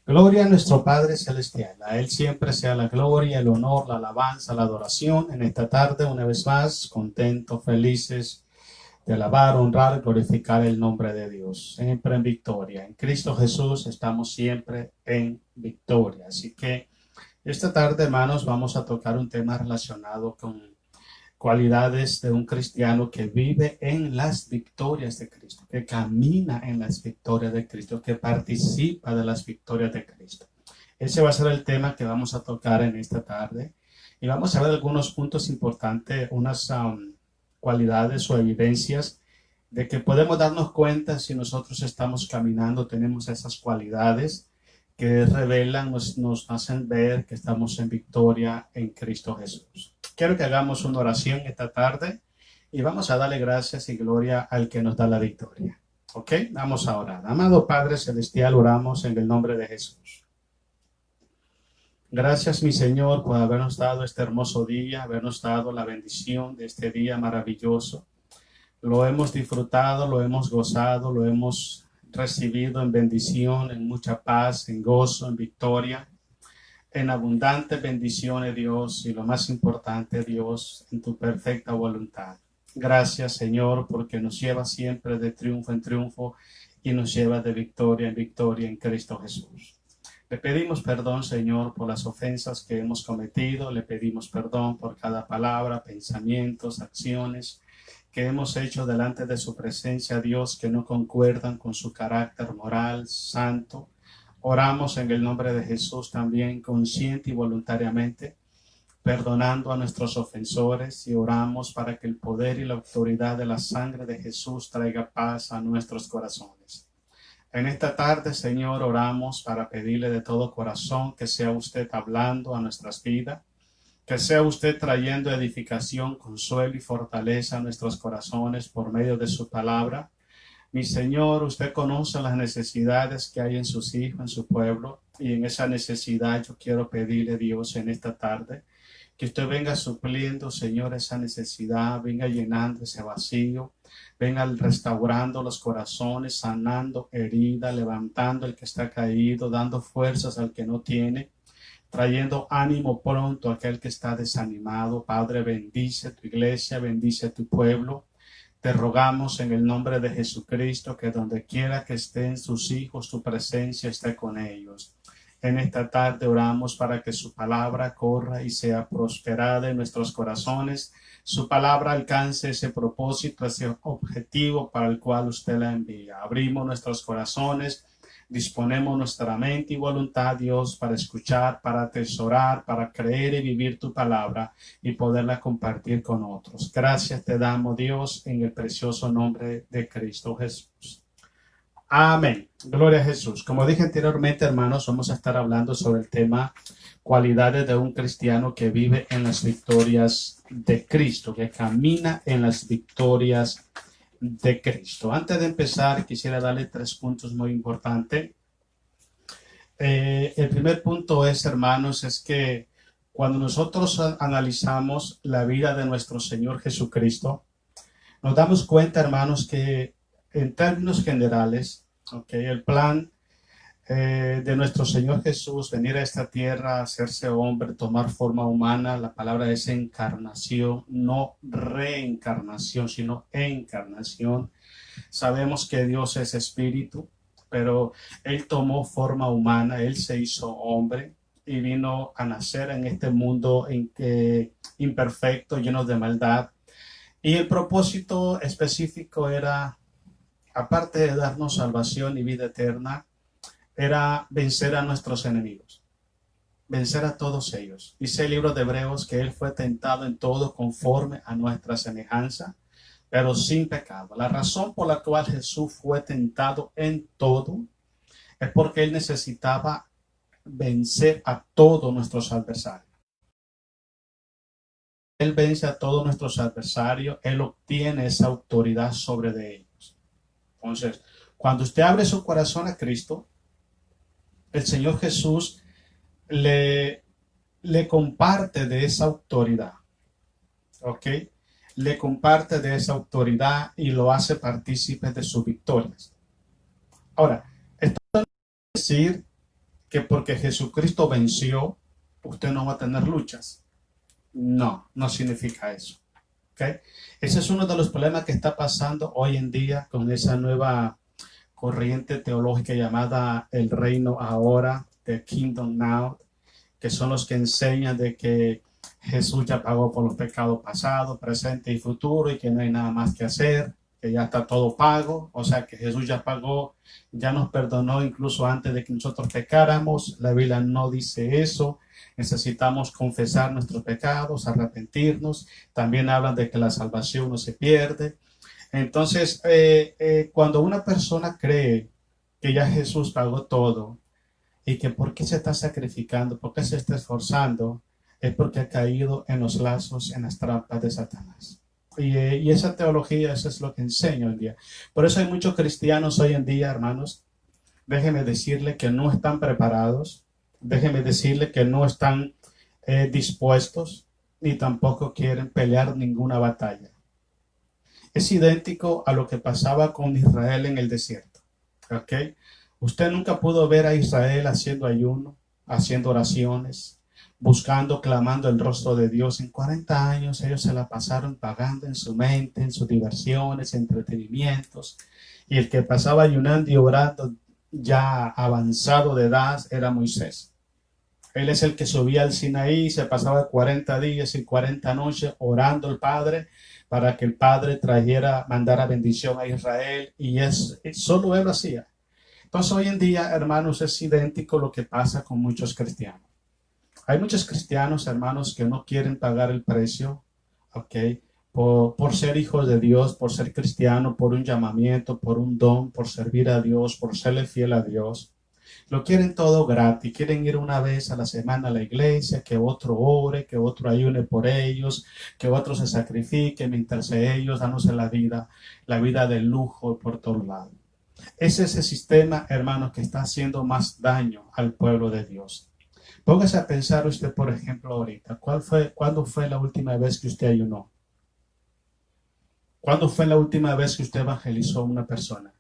Gloria a nuestro Padre Celestial. A Él siempre sea la gloria, el honor, la alabanza, la adoración. En esta tarde, una vez más, contentos, felices de alabar, honrar, glorificar el nombre de Dios. Siempre en victoria. En Cristo Jesús estamos siempre en victoria. Así que esta tarde, hermanos, vamos a tocar un tema relacionado con cualidades de un cristiano que vive en las victorias de Cristo, que camina en las victorias de Cristo, que participa de las victorias de Cristo. Ese va a ser el tema que vamos a tocar en esta tarde y vamos a ver algunos puntos importantes, unas cualidades o evidencias de que podemos darnos cuenta si nosotros estamos caminando, tenemos esas cualidades que revelan, nos hacen ver que estamos en victoria en Cristo Jesús. Quiero que hagamos una oración esta tarde y vamos a darle gracias y gloria al que nos da la victoria. ¿Ok? Vamos a orar. Amado Padre Celestial, oramos en el nombre de Jesús. Gracias, mi Señor, por habernos dado este hermoso día, habernos dado la bendición de este día maravilloso. Lo hemos disfrutado, lo hemos gozado, lo hemos recibido en bendición, en mucha paz, en gozo, en victoria, en abundante bendiciones, Dios, y lo más importante, Dios, en tu perfecta voluntad. Gracias, Señor, porque nos lleva siempre de triunfo en triunfo y nos lleva de victoria en victoria en Cristo Jesús. Le pedimos perdón, Señor, por las ofensas que hemos cometido. Le pedimos perdón por cada palabra, pensamientos, acciones que hemos hecho delante de su presencia, Dios, que no concuerdan con su carácter moral, santo. Oramos en el nombre de Jesús también, consciente y voluntariamente, perdonando a nuestros ofensores, y oramos para que el poder y la autoridad de la sangre de Jesús traiga paz a nuestros corazones. En esta tarde, Señor, oramos para pedirle de todo corazón que sea usted hablando a nuestras vidas, que sea usted trayendo edificación, consuelo y fortaleza a nuestros corazones por medio de su palabra. Mi Señor, usted conoce las necesidades que hay en sus hijos, en su pueblo, y en esa necesidad yo quiero pedirle, Dios, en esta tarde, que usted venga supliendo, Señor, esa necesidad, venga llenando ese vacío, venga restaurando los corazones, sanando heridas, levantando el que está caído, dando fuerzas al que no tiene, trayendo ánimo pronto a aquel que está desanimado. Padre, bendice tu iglesia, bendice tu pueblo. Te rogamos en el nombre de Jesucristo que donde quiera que estén sus hijos, tu presencia esté con ellos. En esta tarde oramos para que su palabra corra y sea prosperada en nuestros corazones. Su palabra alcance ese propósito, ese objetivo para el cual usted la envía. Abrimos nuestros corazones, disponemos nuestra mente y voluntad, Dios, para escuchar, para atesorar, para creer y vivir tu palabra y poderla compartir con otros. Gracias te damos, Dios, en el precioso nombre de Cristo Jesús. Amén. Gloria a Jesús. Como dije anteriormente, hermanos, vamos a estar hablando sobre el tema cualidades de un cristiano que vive en las victorias de Cristo, que camina en las victorias de Cristo. Antes de empezar, quisiera darle 3 puntos muy importantes. El primer punto es, hermanos, es que cuando nosotros analizamos la vida de nuestro Señor Jesucristo, nos damos cuenta, hermanos, que en términos generales, el plan de nuestro Señor Jesús, venir a esta tierra, hacerse hombre, tomar forma humana, la palabra es encarnación, no reencarnación, sino encarnación. Sabemos que Dios es espíritu, pero Él tomó forma humana, Él se hizo hombre y vino a nacer en este mundo imperfecto, lleno de maldad. Y el propósito específico era, aparte de darnos salvación y vida eterna, era vencer a nuestros enemigos, vencer a todos ellos. Dice el libro de Hebreos que Él fue tentado en todo conforme a nuestra semejanza, pero sin pecado. La razón por la cual Jesús fue tentado en todo es porque Él necesitaba vencer a todos nuestros adversarios. Él vence a todos nuestros adversarios, Él obtiene esa autoridad sobre de ellos. Entonces, cuando usted abre su corazón a Cristo, el Señor Jesús le comparte de esa autoridad. ¿Ok? Le comparte de esa autoridad y lo hace partícipe de sus victorias. Ahora, esto no quiere decir que porque Jesucristo venció, usted no va a tener luchas. No, no significa eso. ¿Okay? Ese es uno de los problemas que está pasando hoy en día con esa nueva corriente teológica llamada el reino ahora, the kingdom now, que son los que enseñan de que Jesús ya pagó por los pecados pasados, presentes y futuros y que no hay nada más que hacer, que ya está todo pago, o sea que Jesús ya pagó, ya nos perdonó incluso antes de que nosotros pecáramos. La Biblia no dice eso. Necesitamos confesar nuestros pecados, arrepentirnos. También hablan de que la salvación no se pierde. Entonces, cuando una persona cree que ya Jesús pagó todo y que por qué se está sacrificando, por qué se está esforzando, es porque ha caído en los lazos, en las trampas de Satanás. Y esa teología, eso es lo que enseña hoy en día. Por eso hay muchos cristianos hoy en día, hermanos, déjenme decirle que no están preparados, déjenme decirle que no están dispuestos, ni tampoco quieren pelear ninguna batalla. Es idéntico a lo que pasaba con Israel en el desierto. ¿Ok? Usted nunca pudo ver a Israel haciendo ayuno, haciendo oraciones, buscando, clamando el rostro de Dios. En 40 años ellos se la pasaron pagando en su mente, en sus diversiones, entretenimientos. Y el que pasaba ayunando y orando ya avanzado de edad era Moisés. Él es el que subía al Sinaí, se pasaba 40 días y 40 noches orando al Padre para que el Padre mandara bendición a Israel, y solo él lo hacía. Entonces hoy en día, hermanos, es idéntico lo que pasa con muchos cristianos. Hay muchos cristianos, hermanos, que no quieren pagar el precio, ¿ok? Por ser hijos de Dios, por ser cristiano, por un llamamiento, por un don, por servir a Dios, por serle fiel a Dios. Lo quieren todo gratis, quieren ir una vez a la semana a la iglesia, que otro ore, que otro ayune por ellos, que otro se sacrifique mientras ellos dándose la vida de lujo por todos lados. Es ese sistema, hermanos, que está haciendo más daño al pueblo de Dios. Póngase a pensar usted, por ejemplo, ahorita, ¿cuándo fue la última vez que usted ayunó? ¿Cuándo fue la última vez que usted evangelizó a una persona?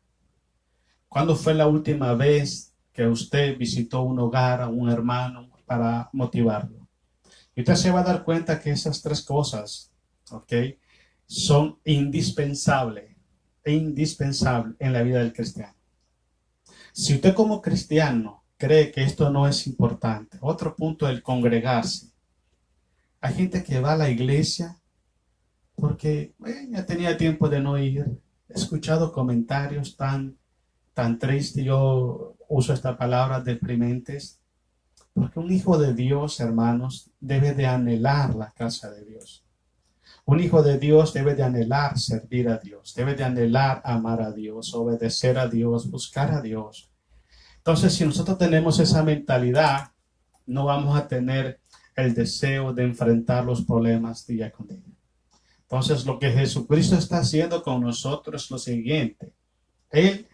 ¿Cuándo fue la última vez que usted visitó un hogar, a un hermano, para motivarlo? Y usted se va a dar cuenta que esas tres cosas, ¿ok?, son indispensables en la vida del cristiano. Si usted como cristiano cree que esto no es importante, otro punto es el congregarse. Hay gente que va a la iglesia porque ya tenía tiempo de no ir. He escuchado comentarios tan tristes, yo uso esta palabra, deprimentes, porque un hijo de Dios, hermanos, debe de anhelar la casa de Dios. Un hijo de Dios debe de anhelar servir a Dios, debe de anhelar amar a Dios, obedecer a Dios, buscar a Dios. Entonces, si nosotros tenemos esa mentalidad, no vamos a tener el deseo de enfrentar los problemas día con día. Entonces, lo que Jesucristo está haciendo con nosotros es lo siguiente. Él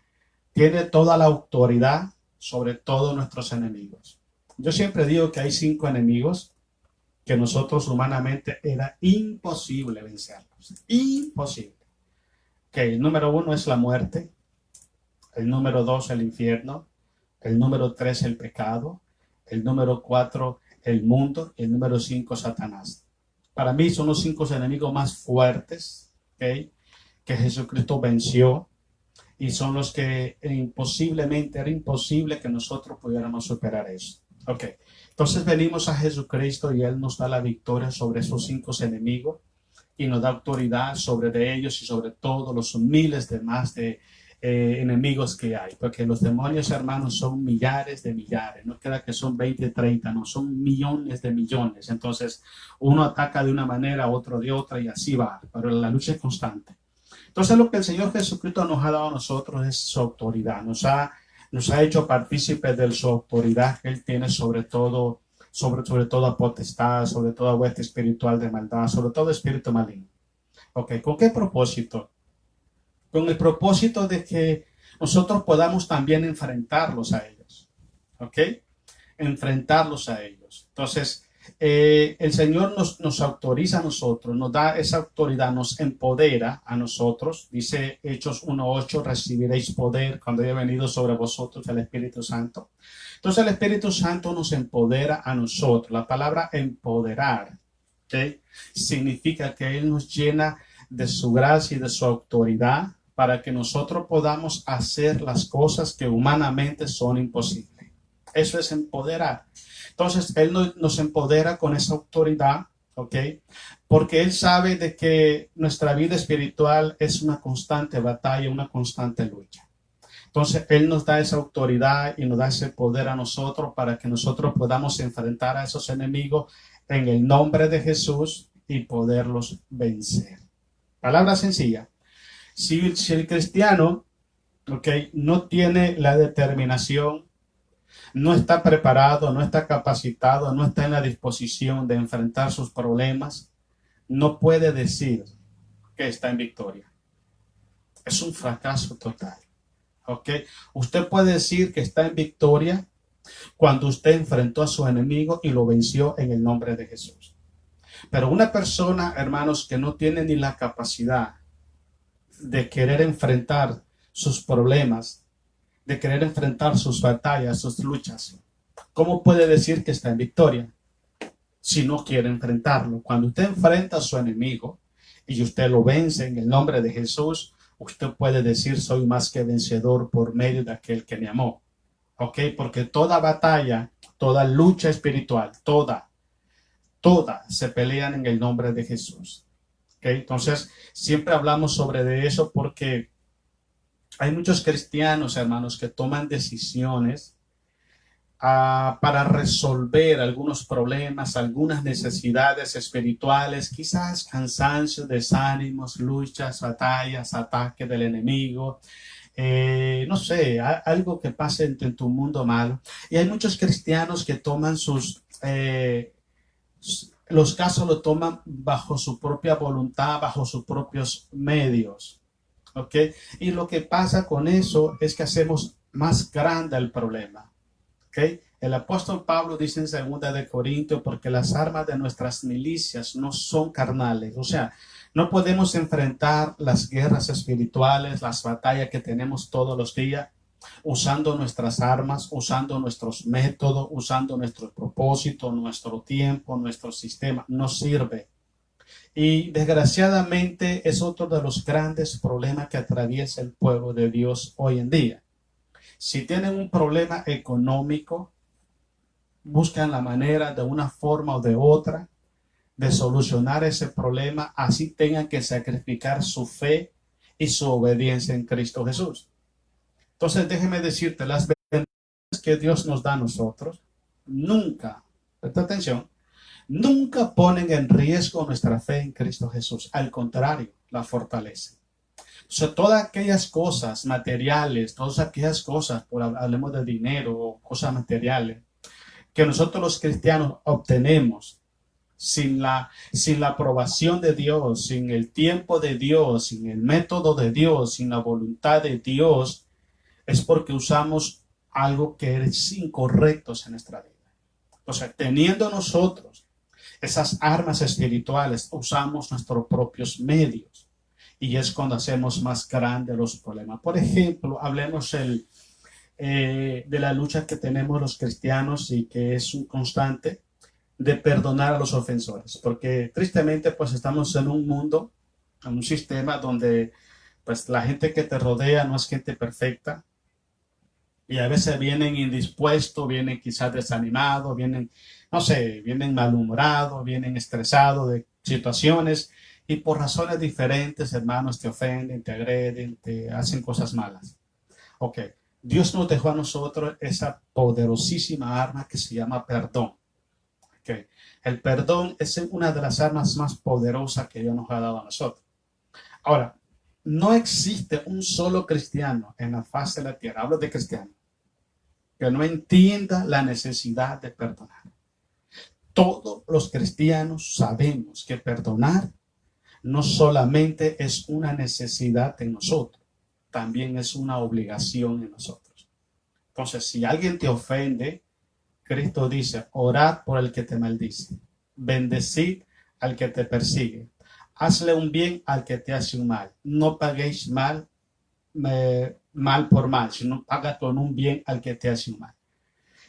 tiene toda la autoridad sobre todos nuestros enemigos. Yo siempre digo que hay 5 enemigos que nosotros humanamente era imposible vencerlos. Imposible. Okay, el número 1 es la muerte. El número 2, el infierno. El número 3, el pecado. El número 4, el mundo. Y el número 5, Satanás. Para mí son los 5 enemigos más fuertes, ¿okay?, que Jesucristo venció. Y son los que era imposible que nosotros pudiéramos superar eso. Ok, entonces venimos a Jesucristo y Él nos da la victoria sobre esos 5 enemigos y nos da autoridad sobre de ellos y sobre todos los miles de más de enemigos que hay. Porque los demonios, hermanos, son millares de millares. No queda que son 20, 30, no, son millones de millones. Entonces uno ataca de una manera, otro de otra y así va. Pero la lucha es constante. Entonces lo que el Señor Jesucristo nos ha dado a nosotros es su autoridad. Nos ha hecho partícipes de su autoridad que Él tiene sobre toda potestad, sobre toda hueste espiritual de maldad, sobre todo espíritu maligno. Ok, ¿con qué propósito? Con el propósito de que nosotros podamos también enfrentarlos a ellos. Ok, enfrentarlos a ellos. Entonces, el Señor nos autoriza a nosotros, nos da esa autoridad, nos empodera a nosotros. Dice Hechos 1:8, recibiréis poder cuando haya venido sobre vosotros el Espíritu Santo. Entonces el Espíritu Santo nos empodera a nosotros. La palabra empoderar, ¿okay?, significa que Él nos llena de su gracia y de su autoridad para que nosotros podamos hacer las cosas que humanamente son imposibles. Eso es empoderar. Entonces, Él nos empodera con esa autoridad, ¿ok? Porque Él sabe de que nuestra vida espiritual es una constante batalla, una constante lucha. Entonces, Él nos da esa autoridad y nos da ese poder a nosotros para que nosotros podamos enfrentar a esos enemigos en el nombre de Jesús y poderlos vencer. Palabra sencilla. Si el cristiano, ¿ok?, no tiene la determinación, no está preparado, no está capacitado, no está en la disposición de enfrentar sus problemas, no puede decir que está en victoria. Es un fracaso total. ¿Ok? Usted puede decir que está en victoria cuando usted enfrentó a su enemigo y lo venció en el nombre de Jesús. Pero una persona, hermanos, que no tiene ni la capacidad de querer enfrentar sus problemas, de querer enfrentar sus batallas, sus luchas, ¿cómo puede decir que está en victoria si no quiere enfrentarlo? Cuando usted enfrenta a su enemigo y usted lo vence en el nombre de Jesús, usted puede decir: soy más que vencedor por medio de aquel que me amó. ¿Ok? Porque toda batalla, toda lucha espiritual, toda se pelean en el nombre de Jesús. ¿Ok? Entonces, siempre hablamos sobre de eso porque hay muchos cristianos, hermanos, que toman decisiones para resolver algunos problemas, algunas necesidades espirituales, quizás cansancio, desánimos, luchas, batallas, ataque del enemigo, no sé, algo que pase en tu mundo malo. Y hay muchos cristianos que toman los casos lo toman bajo su propia voluntad, bajo sus propios medios. ¿Ok? Y lo que pasa con eso es que hacemos más grande el problema. ¿Ok? El apóstol Pablo dice en 2 de Corintios: porque las armas de nuestras milicias no son carnales. O sea, no podemos enfrentar las guerras espirituales, las batallas que tenemos todos los días, usando nuestras armas, usando nuestros métodos, usando nuestro propósito, nuestro tiempo, nuestro sistema. No sirve. Y desgraciadamente es otro de los grandes problemas que atraviesa el pueblo de Dios hoy en día. Si tienen un problema económico, buscan la manera de una forma o de otra de solucionar ese problema, así tengan que sacrificar su fe y su obediencia en Cristo Jesús. Entonces, déjeme decirte, las bendiciones que Dios nos da a nosotros nunca, presta atención, nunca ponen en riesgo nuestra fe en Cristo Jesús. Al contrario, la fortalecen. O sea, todas aquellas cosas materiales, todas aquellas cosas, hablemos de dinero o cosas materiales, que nosotros los cristianos obtenemos sin la aprobación de Dios, sin el tiempo de Dios, sin el método de Dios, sin la voluntad de Dios, es porque usamos algo que es incorrecto en nuestra vida. O sea, teniendo nosotros esas armas espirituales, usamos nuestros propios medios. Y es cuando hacemos más grandes los problemas. Por ejemplo, hablemos de la lucha que tenemos los cristianos y que es un constante de perdonar a los ofensores. Porque tristemente pues estamos en un mundo, en un sistema donde pues la gente que te rodea no es gente perfecta. Y a veces vienen indispuestos, vienen quizás desanimados, vienen, no sé, vienen malhumorados, vienen estresados de situaciones y por razones diferentes, hermanos, te ofenden, te agreden, te hacen cosas malas. Ok, Dios nos dejó a nosotros esa poderosísima arma que se llama perdón. Okay. El perdón es una de las armas más poderosas que Dios nos ha dado a nosotros. Ahora, no existe un solo cristiano en la faz de la tierra, hablo de cristianos, que no entienda la necesidad de perdonar. Todos los cristianos sabemos que perdonar no solamente es una necesidad en nosotros, también es una obligación en nosotros. Entonces, si alguien te ofende, Cristo dice, orad por el que te maldice, bendecid al que te persigue, hazle un bien al que te hace un mal, no paguéis mal por mal, sino paga con un bien al que te hace un mal.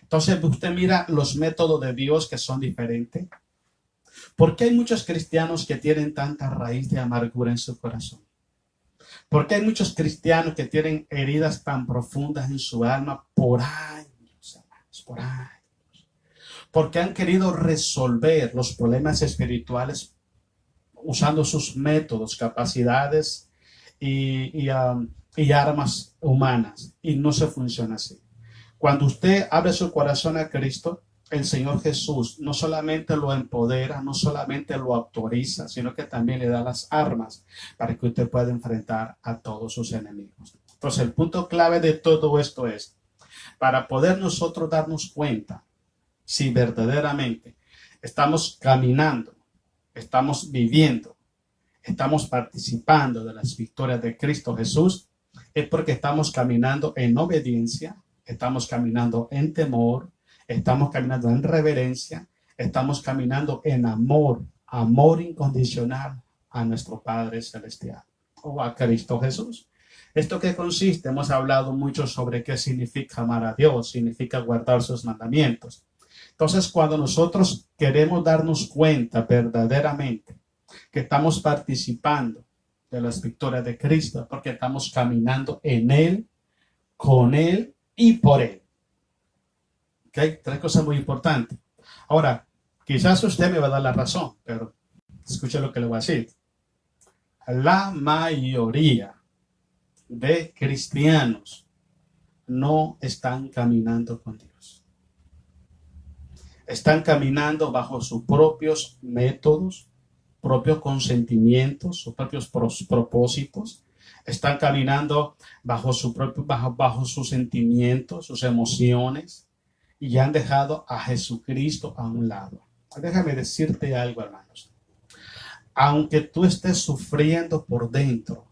Entonces usted mira los métodos de Dios que son diferentes. ¿Por qué hay muchos cristianos que tienen tanta raíz de amargura en su corazón? ¿Por qué hay muchos cristianos que tienen heridas tan profundas en su alma por años, hermanos, por años? Porque han querido resolver los problemas espirituales usando sus métodos, capacidades y armas humanas. Y no se funciona así. Cuando usted abre su corazón a Cristo, el Señor Jesús no solamente lo empodera, no solamente lo autoriza, sino que también le da las armas para que usted pueda enfrentar a todos sus enemigos. Entonces, el punto clave de todo esto es, para poder nosotros darnos cuenta si verdaderamente estamos caminando, estamos viviendo, estamos participando de las victorias de Cristo Jesús, es porque estamos caminando en obediencia, estamos caminando en temor, estamos caminando en reverencia, estamos caminando en amor, amor incondicional a nuestro Padre Celestial o a Cristo Jesús. ¿Esto qué consiste? Hemos hablado mucho sobre qué significa amar a Dios, significa guardar sus mandamientos. Entonces, cuando nosotros queremos darnos cuenta verdaderamente que estamos participando de las victorias de Cristo, porque estamos caminando en Él, con Él y por Él. ¿Okay? Tres cosas muy importantes. Ahora, quizás usted me va a dar la razón, pero escuche lo que le voy a decir. La mayoría de cristianos no están caminando con Dios. Están caminando bajo sus propios métodos, propios consentimientos, sus propios propósitos. Están caminando bajo sus sentimientos, sus emociones, y han dejado a Jesucristo a un lado. Déjame decirte algo, hermanos. Aunque tú estés sufriendo por dentro,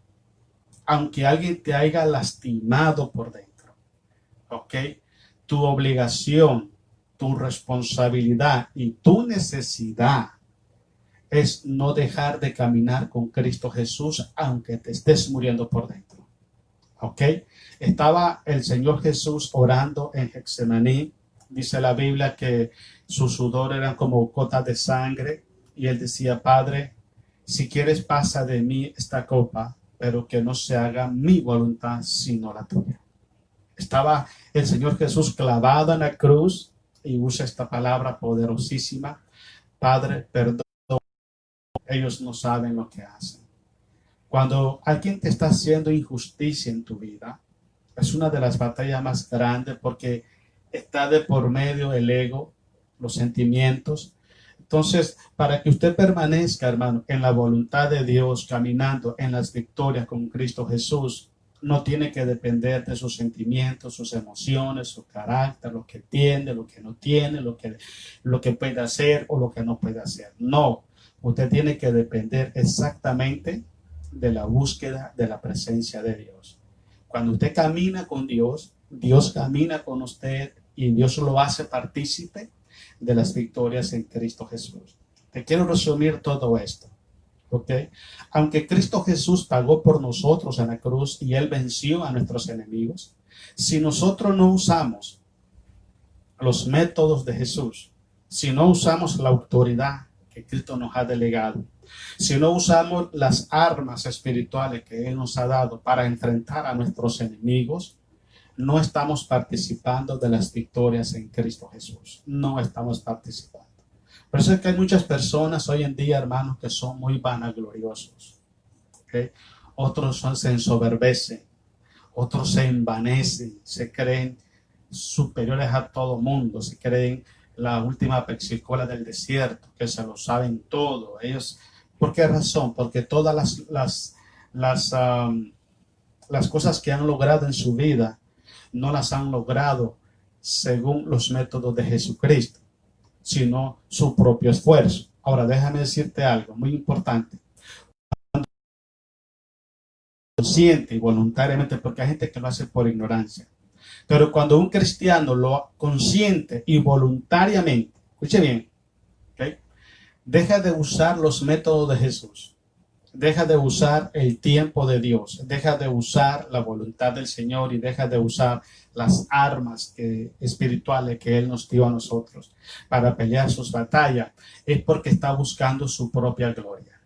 aunque alguien te haya lastimado por dentro, ¿ok? Tu obligación, tu responsabilidad y tu necesidad es no dejar de caminar con Cristo Jesús, aunque te estés muriendo por dentro. ¿Ok? Estaba el Señor Jesús orando en Getsemaní. Dice la Biblia que su sudor eran como gotas de sangre. Y él decía, Padre, si quieres pasa de mí esta copa, pero que no se haga mi voluntad, sino la tuya. Estaba el Señor Jesús clavado en la cruz y usa esta palabra poderosísima. Padre, perdón. Ellos no saben lo que hacen. Cuando alguien te está haciendo injusticia en tu vida, es una de las batallas más grandes porque está de por medio el ego, los sentimientos. Entonces, para que usted permanezca, hermano, en la voluntad de Dios, caminando en las victorias con Cristo Jesús, no tiene que depender de sus sentimientos, sus emociones, su carácter, lo que tiene, lo que no tiene, lo que puede hacer o lo que no puede hacer. No. Usted tiene que depender exactamente de la búsqueda de la presencia de Dios. Cuando usted camina con Dios, Dios camina con usted y Dios lo hace partícipe de las victorias en Cristo Jesús. Te quiero resumir todo esto. ¿Ok? Aunque Cristo Jesús pagó por nosotros en la cruz y Él venció a nuestros enemigos, si nosotros no usamos los métodos de Jesús, si no usamos la autoridad que Cristo nos ha delegado, si no usamos las armas espirituales que Él nos ha dado para enfrentar a nuestros enemigos, no estamos participando de las victorias en Cristo Jesús. No estamos participando. Por eso es que hay muchas personas hoy en día, hermanos, que son muy vanagloriosos. ¿Okay? Otros se ensoberbecen, otros se envanecen, se creen superiores a todo mundo, se creen la última pexicola del desierto, que se lo saben todo. Ellos, ¿por qué razón? Porque todas las cosas que han logrado en su vida no las han logrado según los métodos de Jesucristo, sino su propio esfuerzo. Ahora, déjame decirte algo muy importante. Consciente y voluntariamente, porque hay gente que lo hace por ignorancia. Pero cuando un cristiano lo consciente y voluntariamente, escuche bien, ¿okay? Deja de usar los métodos de Jesús, deja de usar el tiempo de Dios, deja de usar la voluntad del Señor y deja de usar las armas espirituales que Él nos dio a nosotros para pelear sus batallas, es porque está buscando su propia gloria.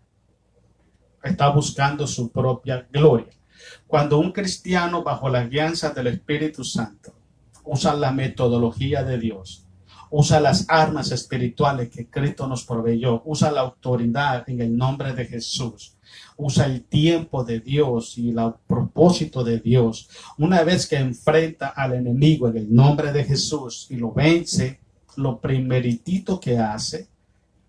Está buscando su propia gloria. Cuando un cristiano bajo la guianza del Espíritu Santo usa la metodología de Dios, usa las armas espirituales que Cristo nos proveyó, usa la autoridad en el nombre de Jesús, usa el tiempo de Dios y el propósito de Dios, una vez que enfrenta al enemigo en el nombre de Jesús y lo vence, lo primeritito que hace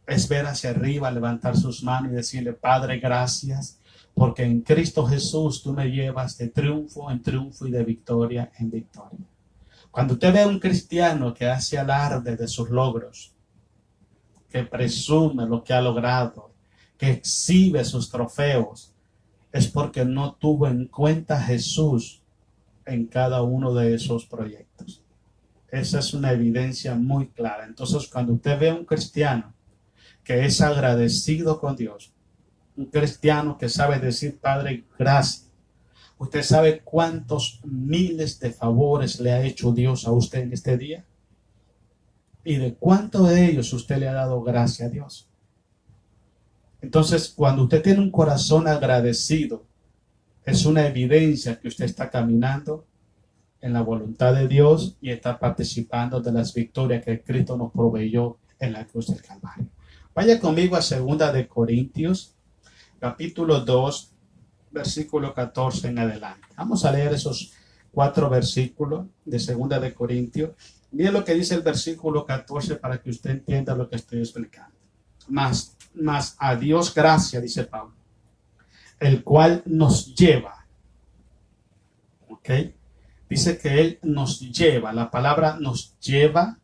es ver hacia arriba, levantar sus manos y decirle: Padre, gracias, porque en Cristo Jesús tú me llevas de triunfo en triunfo y de victoria en victoria. Cuando usted ve a un cristiano que hace alarde de sus logros, que presume lo que ha logrado, que exhibe sus trofeos, es porque no tuvo en cuenta a Jesús en cada uno de esos proyectos. Esa es una evidencia muy clara. Entonces, cuando usted ve a un cristiano que es agradecido con Dios, un cristiano que sabe decir: Padre, gracias. ¿Usted sabe cuántos miles de favores le ha hecho Dios a usted en este día? ¿Y de cuántos de ellos usted le ha dado gracias a Dios? Entonces, cuando usted tiene un corazón agradecido, es una evidencia que usted está caminando en la voluntad de Dios y está participando de las victorias que Cristo nos proveyó en la cruz del Calvario. Vaya conmigo a 2 de Corintios, capítulo 2, versículo 14 en adelante. Vamos a leer esos 4 versículos de 2 de Corintios. Miren lo que dice el versículo 14 para que usted entienda lo que estoy explicando. Más a Dios gracias, dice Pablo, el cual nos lleva. ¿Ok? Dice que Él nos lleva. La palabra nos lleva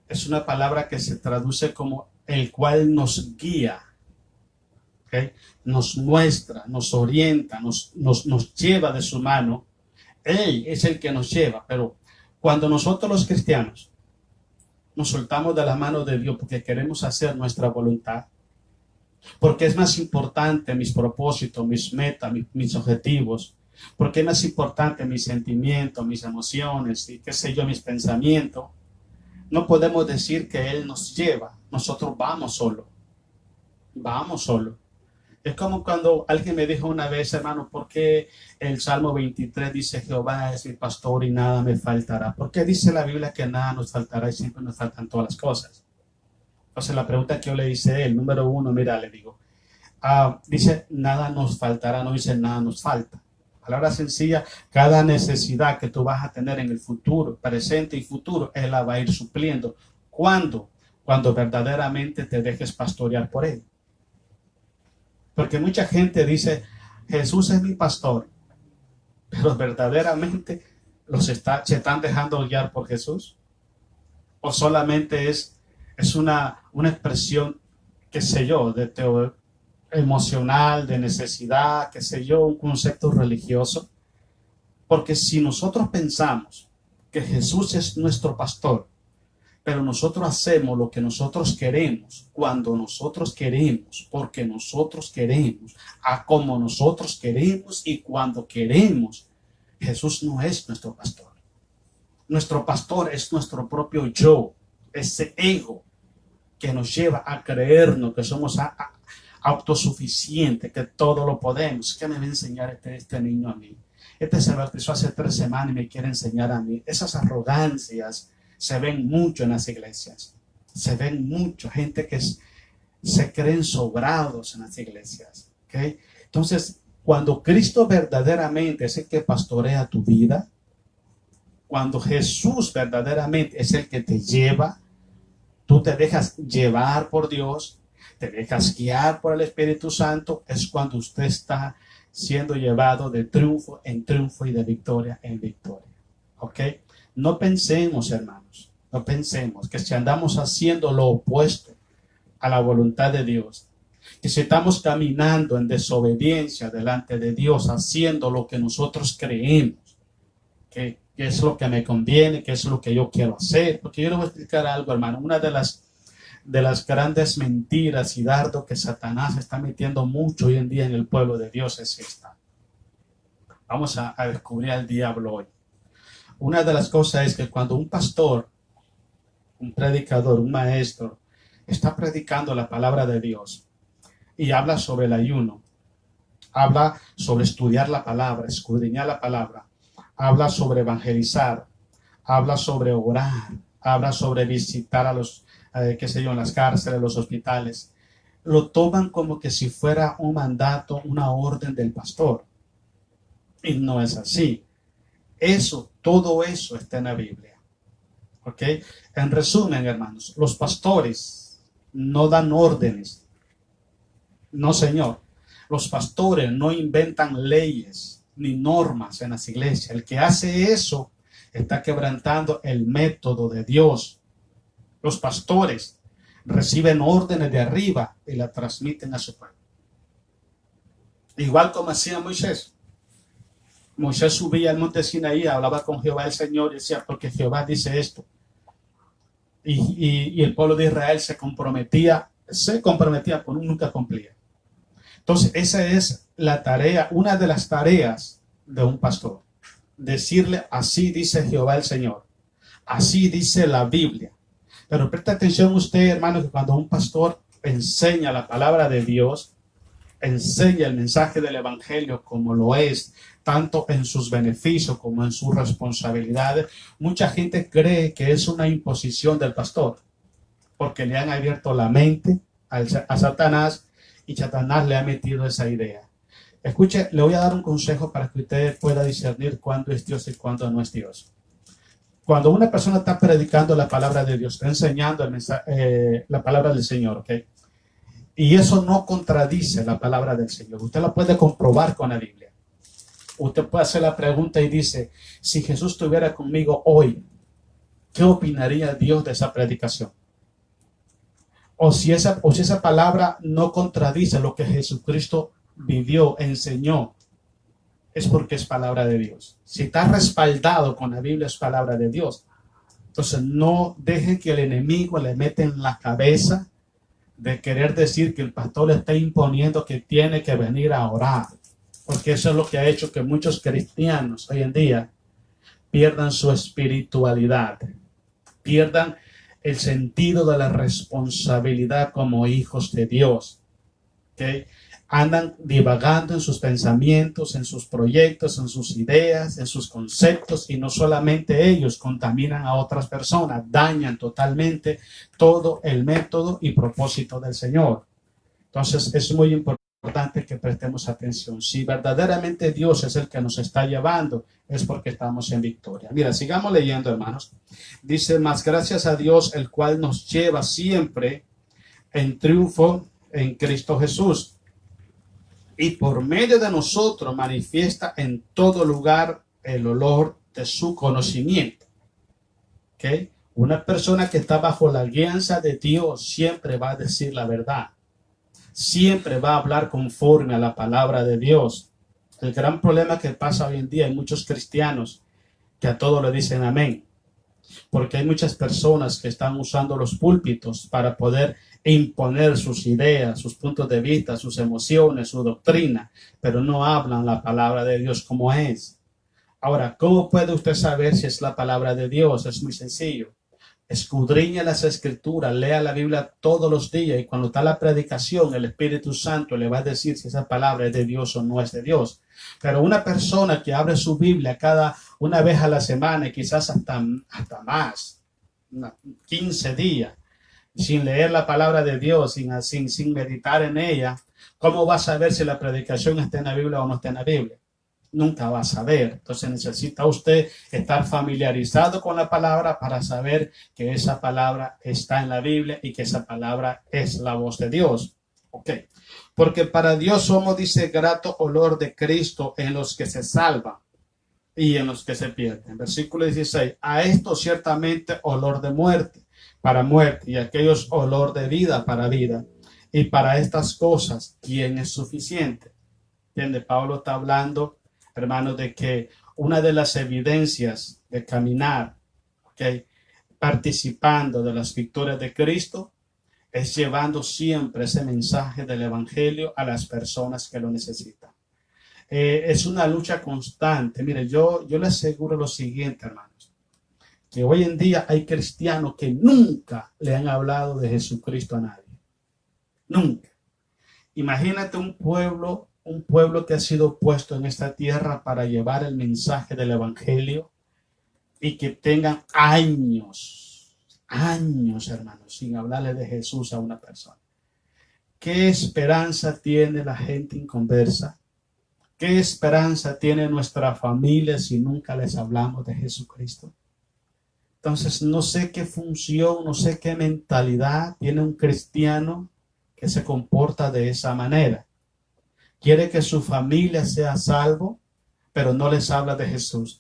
es una palabra que se traduce como el cual nos guía. ¿Okay? Nos muestra, nos orienta, nos lleva de su mano. Él es el que nos lleva, pero cuando nosotros los cristianos nos soltamos de la mano de Dios porque queremos hacer nuestra voluntad, porque es más importante mis propósitos, mis metas, mis objetivos, porque es más importante mis sentimientos, mis emociones y qué sé yo, mis pensamientos, no podemos decir que Él nos lleva. Nosotros vamos solo. Vamos solo. Es como cuando alguien me dijo una vez: hermano, ¿por qué el Salmo 23 dice: Jehová es mi pastor y nada me faltará? ¿Por qué dice la Biblia que nada nos faltará y siempre nos faltan todas las cosas? Entonces la pregunta que yo le hice, el número 1, mira, le digo, dice nada nos faltará, no dice nada nos falta. Palabra sencilla, cada necesidad que tú vas a tener en el futuro, presente y futuro, Él la va a ir supliendo. ¿Cuándo? Cuando verdaderamente te dejes pastorear por Él. Porque mucha gente dice: Jesús es mi pastor, pero verdaderamente se están dejando guiar por Jesús, o solamente es una expresión, qué sé yo, emocional, de necesidad, qué sé yo, un concepto religioso. Porque si nosotros pensamos que Jesús es nuestro pastor, pero nosotros hacemos lo que nosotros queremos, cuando nosotros queremos, porque nosotros queremos, a como nosotros queremos y cuando queremos, Jesús no es nuestro pastor. Nuestro pastor es nuestro propio yo, ese ego que nos lleva a creernos que somos autosuficientes, que todo lo podemos. ¿Qué me va a enseñar este niño a mí? Este se bautizó hace 3 semanas y me quiere enseñar a mí. Esas arrogancias se ven mucho en las iglesias. Se ven mucho. Gente que se creen sobrados en las iglesias. ¿Okay? Entonces, cuando Cristo verdaderamente es el que pastorea tu vida, cuando Jesús verdaderamente es el que te lleva, tú te dejas llevar por Dios, te dejas guiar por el Espíritu Santo, es cuando usted está siendo llevado de triunfo en triunfo y de victoria en victoria. ¿Ok? No pensemos, hermanos, no pensemos que si andamos haciendo lo opuesto a la voluntad de Dios, que si estamos caminando en desobediencia delante de Dios, haciendo lo que nosotros creemos, que qué es lo que me conviene, qué es lo que yo quiero hacer. Porque yo le voy a explicar algo, hermano. Una de las grandes mentiras y dardos que Satanás está metiendo mucho hoy en día en el pueblo de Dios es esta. Vamos a descubrir al diablo hoy. Una de las cosas es que cuando un pastor, un predicador, un maestro, está predicando la palabra de Dios y habla sobre el ayuno, habla sobre estudiar la palabra, escudriñar la palabra, habla sobre evangelizar, habla sobre orar, habla sobre visitar a los, qué sé yo, en las cárceles, los hospitales, lo toman como que si fuera un mandato, una orden del pastor. Y no es así. Todo eso está en la Biblia. ¿Ok? En resumen, hermanos, los pastores no dan órdenes. No, señor. Los pastores no inventan leyes ni normas en las iglesias. El que hace eso está quebrantando el método de Dios. Los pastores reciben órdenes de arriba y la transmiten a su pueblo. Igual como hacía Moisés. Moisés subía al monte Sinaí, hablaba con Jehová el Señor y decía, porque Jehová dice esto. Y el pueblo de Israel se comprometía, pero nunca cumplía. Entonces, esa es la tarea, una de las tareas de un pastor. Decirle, así dice Jehová el Señor. Así dice la Biblia. Pero presta atención usted, hermano, que cuando un pastor enseña la palabra de Dios, enseña el mensaje del evangelio como lo es, tanto en sus beneficios como en sus responsabilidades, mucha gente cree que es una imposición del pastor, porque le han abierto la mente a Satanás y Satanás le ha metido esa idea. Escuche, le voy a dar un consejo para que usted pueda discernir cuándo es Dios y cuándo no es Dios. Cuando una persona está predicando la palabra de Dios, está enseñando la palabra del Señor, ¿ok? Y eso no contradice la palabra del Señor. Usted la puede comprobar con la Biblia. Usted puede hacer la pregunta y dice, si Jesús estuviera conmigo hoy, ¿qué opinaría Dios de esa predicación? O si esa palabra no contradice lo que Jesucristo vivió, enseñó, es porque es palabra de Dios. Si está respaldado con la Biblia, es palabra de Dios. Entonces no dejen que el enemigo le meta en la cabeza de querer decir que el pastor le está imponiendo que tiene que venir a orar, porque eso es lo que ha hecho que muchos cristianos hoy en día pierdan su espiritualidad, pierdan el sentido de la responsabilidad como hijos de Dios. ¿Okay? Andan divagando en sus pensamientos, en sus proyectos, en sus ideas, en sus conceptos, y no solamente ellos contaminan a otras personas, dañan totalmente todo el método y propósito del Señor. Entonces es muy importante que prestemos atención. Si verdaderamente Dios es el que nos está llevando, es porque estamos en victoria. Mira, sigamos leyendo, hermanos. Dice, más gracias a Dios, el cual nos lleva siempre en triunfo en Cristo Jesús, y por medio de nosotros manifiesta en todo lugar el olor de su conocimiento. ¿Okay? Una persona que está bajo la guianza de Dios siempre va a decir la verdad. Siempre va a hablar conforme a la palabra de Dios. El gran problema que pasa hoy en día, hay muchos cristianos que a todo le dicen amén. Porque hay muchas personas que están usando los púlpitos para poder imponer sus ideas, sus puntos de vista, sus emociones, su doctrina, pero no hablan la palabra de Dios como es. Ahora, ¿cómo puede usted saber si es la palabra de Dios? Es muy sencillo. Escudriñe las escrituras, lea la Biblia todos los días, y cuando está la predicación, el Espíritu Santo le va a decir si esa palabra es de Dios o no es de Dios. Pero una persona que abre su Biblia una vez a la semana, y quizás hasta más, 15 días, sin leer la palabra de Dios, sin meditar en ella, ¿cómo va a saber si la predicación está en la Biblia o no está en la Biblia? Nunca va a saber. Entonces necesita usted estar familiarizado con la palabra para saber que esa palabra está en la Biblia y que esa palabra es la voz de Dios. Ok. Porque para Dios somos, dice, grato olor de Cristo en los que se salvan y en los que se pierden. Versículo 16. A esto ciertamente olor de muerte para muerte, y aquellos olor de vida para vida. Y para estas cosas, ¿quién es suficiente? ¿Entiende? Pablo está hablando, hermanos, de que una de las evidencias de caminar, ¿ok?, participando de las victorias de Cristo, es llevando siempre ese mensaje del Evangelio a las personas que lo necesitan. Es una lucha constante. Mire, yo le aseguro lo siguiente, hermanos, que hoy en día hay cristianos que nunca le han hablado de Jesucristo a nadie. Nunca. Imagínate un pueblo que ha sido puesto en esta tierra para llevar el mensaje del Evangelio y que tengan años, hermanos, sin hablarle de Jesús a una persona. ¿Qué esperanza tiene la gente inconversa? ¿Qué esperanza tiene nuestra familia si nunca les hablamos de Jesucristo? Entonces, no sé qué función, no sé qué mentalidad tiene un cristiano que se comporta de esa manera. Quiere que su familia sea salvo, pero no les habla de Jesús.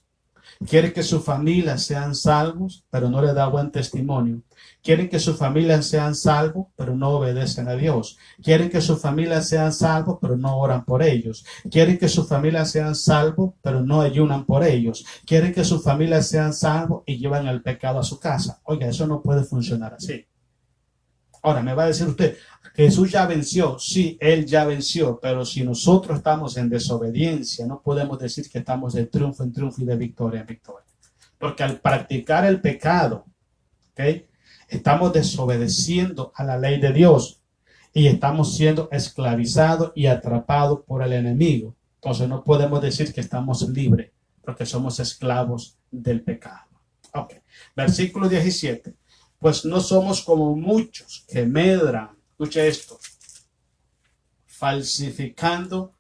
Quiere que su familia sean salvos, pero no le da buen testimonio. Quieren que su familia sean salvos, pero no obedecen a Dios. Quieren que su familia sean salvos, pero no oran por ellos. Quieren que su familia sean salvos, pero no ayunan por ellos. Quieren que su familia sean salvos y llevan el pecado a su casa. Oiga, eso no puede funcionar así. Ahora, me va a decir usted, Jesús ya venció. Sí, Él ya venció, pero si nosotros estamos en desobediencia, no podemos decir que estamos de triunfo en triunfo y de victoria en victoria. Porque al practicar el pecado, ¿okay?, estamos desobedeciendo a la ley de Dios y estamos siendo esclavizados y atrapados por el enemigo. Entonces no podemos decir que estamos libres porque somos esclavos del pecado. Ok, versículo 17. Pues no somos como muchos que medran, escuche esto, falsificando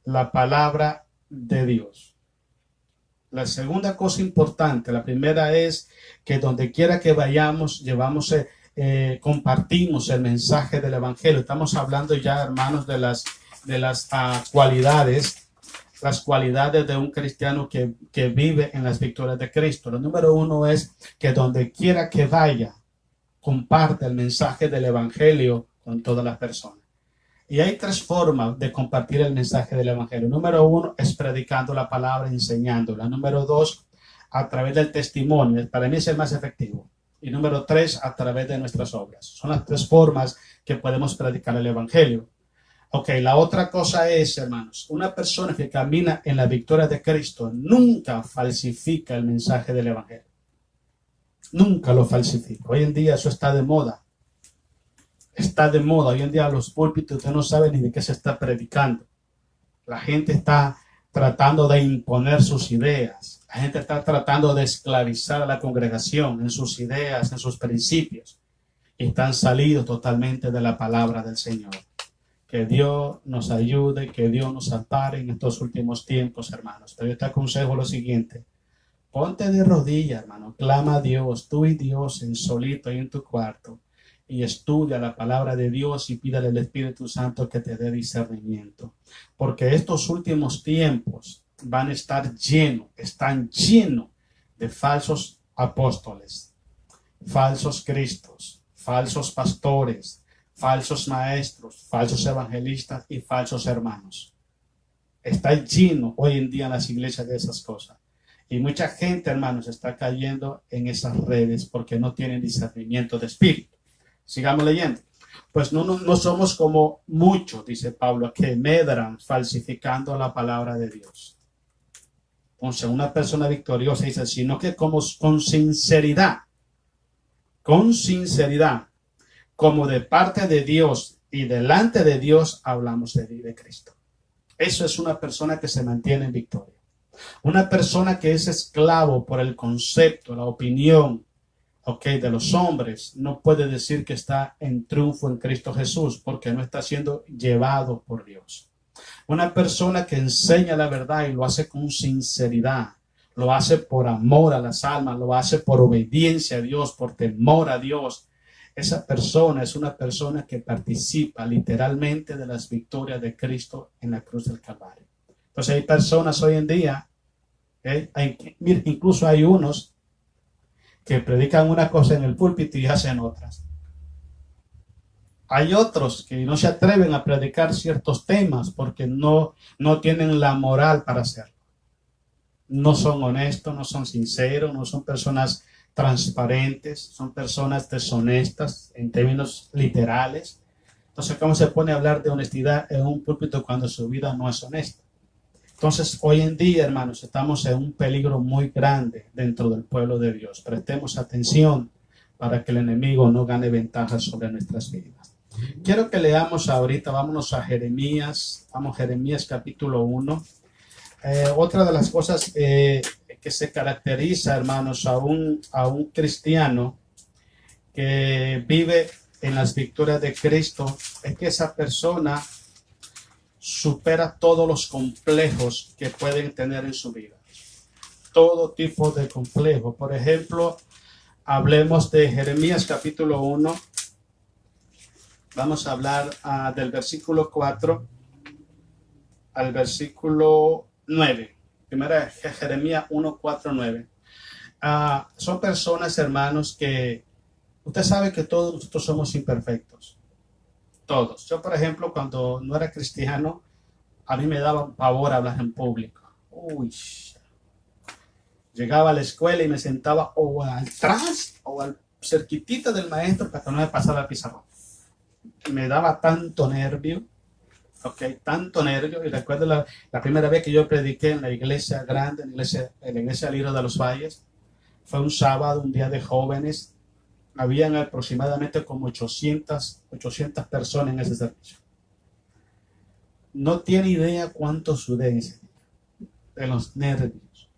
la palabra de Dios. La segunda cosa importante, la primera es que donde quiera que vayamos, compartimos el mensaje del Evangelio. Estamos hablando ya, hermanos, de las cualidades, las cualidades de un cristiano que vive en las victorias de Cristo. Lo número uno es que donde quiera que vaya, comparte el mensaje del Evangelio con todas las personas. Y hay tres formas de compartir el mensaje del Evangelio. Número uno es predicando la palabra, enseñándola. Número dos, a través del testimonio. Para mí es el más efectivo. Y número tres, a través de nuestras obras. Son las tres formas que podemos predicar el Evangelio. Ok, la otra cosa es, hermanos, una persona que camina en la victoria de Cristo nunca falsifica el mensaje del Evangelio. Nunca lo falsifica. Hoy en día eso está de moda. Está de moda. Hoy en día los púlpitos usted no sabe ni de qué se está predicando. La gente está tratando de imponer sus ideas. La gente está tratando de esclavizar a la congregación en sus ideas, en sus principios. Y están salidos totalmente de la palabra del Señor. Que Dios nos ayude, que Dios nos ampare en estos últimos tiempos, hermanos. Pero yo te aconsejo lo siguiente. Ponte de rodillas, hermano. Clama a Dios, tú y Dios en solito y en tu cuarto. Y estudia la palabra de Dios y pídale al Espíritu Santo que te dé discernimiento. Porque estos últimos tiempos van a estar están llenos de falsos apóstoles, falsos cristos, falsos pastores, falsos maestros, falsos evangelistas y falsos hermanos. Está lleno hoy en día en las iglesias de esas cosas. Y mucha gente, hermanos, está cayendo en esas redes porque no tienen discernimiento de espíritu. Sigamos leyendo. Pues no somos como muchos, dice Pablo, que medran falsificando la palabra de Dios. Entonces, una persona victoriosa dice, sino que como con sinceridad, como de parte de Dios y delante de Dios, hablamos de Cristo. Eso es una persona que se mantiene en victoria. Una persona que es esclavo por el concepto, la opinión, de los hombres, no puede decir que está en triunfo en Cristo Jesús porque no está siendo llevado por Dios. Una persona que enseña la verdad y lo hace con sinceridad, lo hace por amor a las almas, lo hace por obediencia a Dios, por temor a Dios. Esa persona es una persona que participa literalmente de las victorias de Cristo en la cruz del Calvario. Entonces hay personas hoy en día, incluso hay unos que predican una cosa en el púlpito y hacen otras. Hay otros que no se atreven a predicar ciertos temas porque no tienen la moral para hacerlo. no son honestos, no son sinceros, no son personas transparentes, son personas deshonestas en términos literales. Entonces, ¿cómo se pone a hablar de honestidad en un púlpito cuando su vida no es honesta? Entonces, hoy en día, hermanos, estamos en un peligro muy grande dentro del pueblo de Dios. Prestemos atención para que el enemigo no gane ventaja sobre nuestras vidas. Quiero que leamos ahorita, vámonos a Jeremías, vamos a Jeremías capítulo 1. Otra de las cosas que se caracteriza, hermanos, a un cristiano que vive en las victorias de Cristo es que esa persona supera todos los complejos que pueden tener en su vida. Todo tipo de complejos. Por ejemplo, hablemos de Jeremías capítulo 1. Vamos a hablar del versículo 4 al versículo 9. Primera Jeremías 1, 4, 9. Son personas, hermanos, que usted sabe que todos nosotros somos imperfectos. Todos. Yo, por ejemplo, cuando no era cristiano, a mí me daba pavor hablar en público. Uy. Llegaba a la escuela y me sentaba o atrás o al cerquitita del maestro para que no me pasara el pizarrón. Me daba tanto nervio, tanto nervio. Y recuerdo la primera vez que yo prediqué en la iglesia grande, en la iglesia Liro de los Valles. Fue un sábado, un día de jóvenes. Habían aproximadamente como 800 personas en ese servicio. No tiene idea cuánto sudé de los nervios.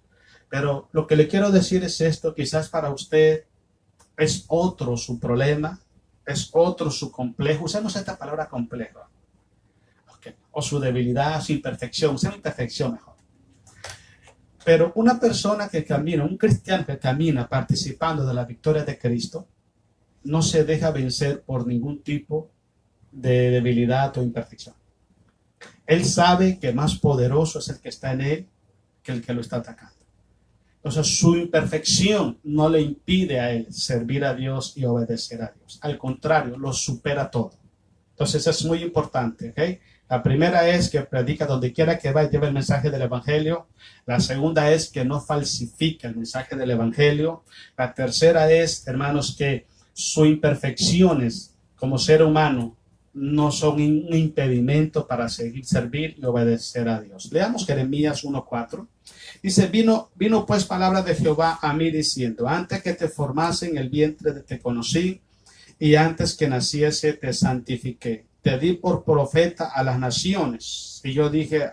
Pero lo que le quiero decir es esto, quizás para usted es otro su problema, es otro su complejo. Usemos esta palabra complejo. O su debilidad, su imperfección. Usemos imperfección mejor. Pero una persona que camina, un cristiano que camina participando de la victoria de Cristo, no se deja vencer por ningún tipo de debilidad o imperfección. Él sabe que más poderoso es el que está en él que el que lo está atacando. Entonces, su imperfección no le impide a él servir a Dios y obedecer a Dios. Al contrario, lo supera todo. Entonces, es muy importante, ¿ok? La primera es que predica donde quiera que vaya, lleva el mensaje del Evangelio. La segunda es que no falsifica el mensaje del Evangelio. La tercera es, hermanos, que sus imperfecciones como ser humano no son un impedimento para servir y obedecer a Dios. Leamos Jeremías 1:4. Dice, vino pues palabra de Jehová a mí diciendo, antes que te formase en el vientre te conocí, y antes que naciese te santifiqué. Te di por profeta a las naciones. Y yo dije,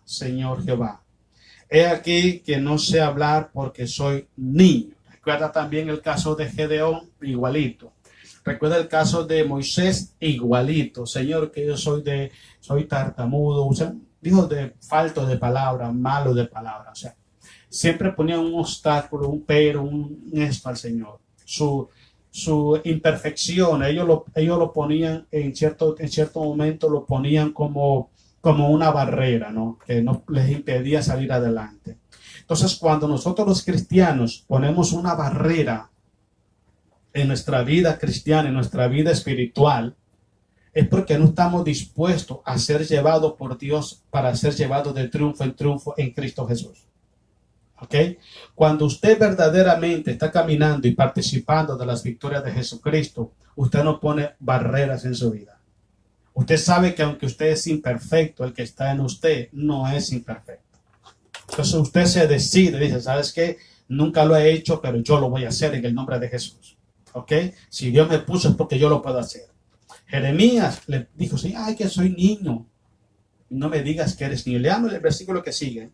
Señor Jehová, he aquí que no sé hablar porque soy niño. Recuerda también el caso de Gedeón, igualito. Recuerda el caso de Moisés, igualito. Señor, que yo soy tartamudo, o sea, dijo de falto de palabra, malo de palabra. O sea, siempre ponía un obstáculo, un pero, un esto al Señor. Su imperfección, ellos lo ponían en cierto momento, lo ponían como una barrera, ¿no? Que no les impedía salir adelante. Entonces, cuando nosotros los cristianos ponemos una barrera en nuestra vida cristiana, en nuestra vida espiritual, es porque no estamos dispuestos a ser llevados por Dios para ser llevados de triunfo en triunfo en Cristo Jesús. ¿Ok? Cuando usted verdaderamente está caminando y participando de las victorias de Jesucristo, usted no pone barreras en su vida. Usted sabe que aunque usted es imperfecto, el que está en usted no es imperfecto. Entonces usted se decide, dice, ¿sabes qué? Nunca lo he hecho, pero yo lo voy a hacer en el nombre de Jesús. ¿Ok? Si Dios me puso es porque yo lo puedo hacer. Jeremías le dijo, sí, ay, que soy niño. No me digas que eres niño. Leamos el versículo que sigue.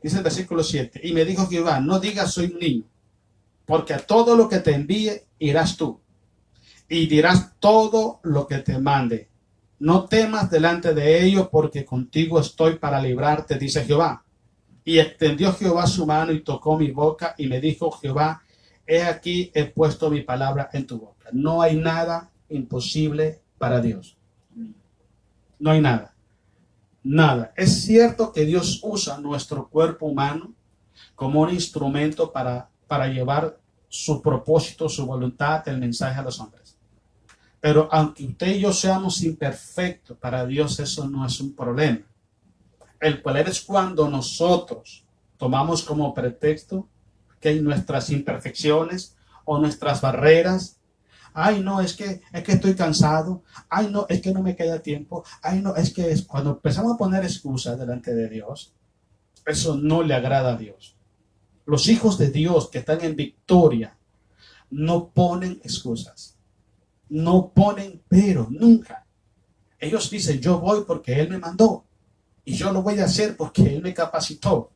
Dice el versículo 7. Y me dijo Jehová, no digas soy niño, porque a todo lo que te envíe irás tú. Y dirás todo lo que te mande. No temas delante de ellos, porque contigo estoy para librarte, dice Jehová. Y extendió Jehová su mano y tocó mi boca y me dijo Jehová, he aquí he puesto mi palabra en tu boca. No hay nada imposible para Dios. No hay nada. Nada. Es cierto que Dios usa nuestro cuerpo humano como un instrumento para llevar su propósito, su voluntad, el mensaje a los hombres. Pero aunque usted y yo seamos imperfectos, para Dios eso no es un problema. El problema es cuando nosotros tomamos como pretexto que hay nuestras imperfecciones o nuestras barreras. Ay, no, es que estoy cansado. Ay, no, es que no me queda tiempo. Ay, no, cuando empezamos a poner excusas delante de Dios, eso no le agrada a Dios. Los hijos de Dios que están en victoria no ponen excusas, no ponen pero, nunca. Ellos dicen, yo voy porque Él me mandó, y yo lo voy a hacer porque Él me capacitó,